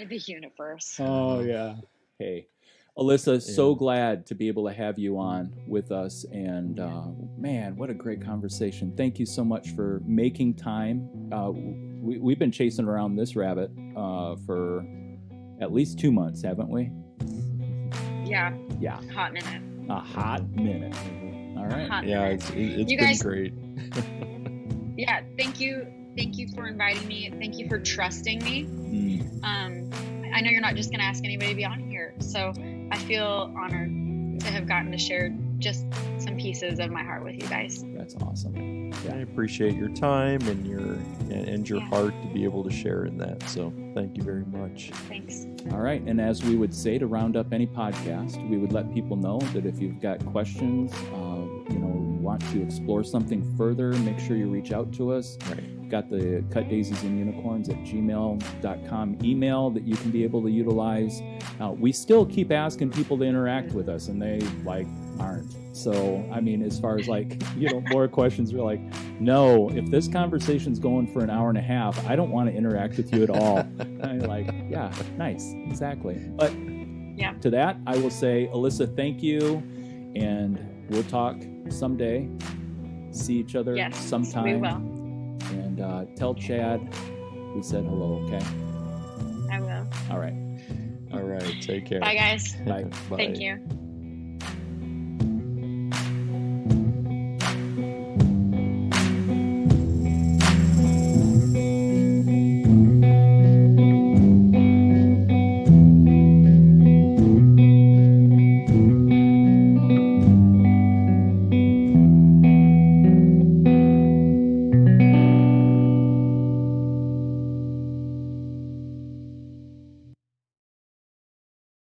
the universe. Oh, yeah. Hey. Alyssa, so glad to be able to have you on with us. And man, what a great conversation. Thank you so much for making time. We've been chasing around this rabbit for at least 2 months, haven't we? Yeah. Yeah. Hot minute. A hot minute. All right. It's been great. Yeah. Thank you. Thank you for inviting me. Thank you for trusting me. I know you're not just going to ask anybody to be on here. So I feel honored to have gotten to share just some pieces of my heart with you guys. That's awesome. Yeah. I appreciate your time and your heart to be able to share in that. So thank you very much. Thanks. All right. And as we would say to round up any podcast, we would let people know that if you've got questions, want to explore something further, make sure you reach out to us. Right. Got the cutdaisiesandunicorns@gmail.com email that you can be able to utilize. We still keep asking people to interact with us, and they aren't. So, I mean, as far as more questions, we're like, no, if this conversation's going for an hour and a half, I don't want to interact with you at all. And I'm like, yeah, nice. Exactly. But to that, I will say, Alyssa, thank you. And we'll talk someday. See each other sometime. We will. And tell Chad we said hello, okay? I will. All right. Take care. Bye, guys. Bye. Bye. Thank you.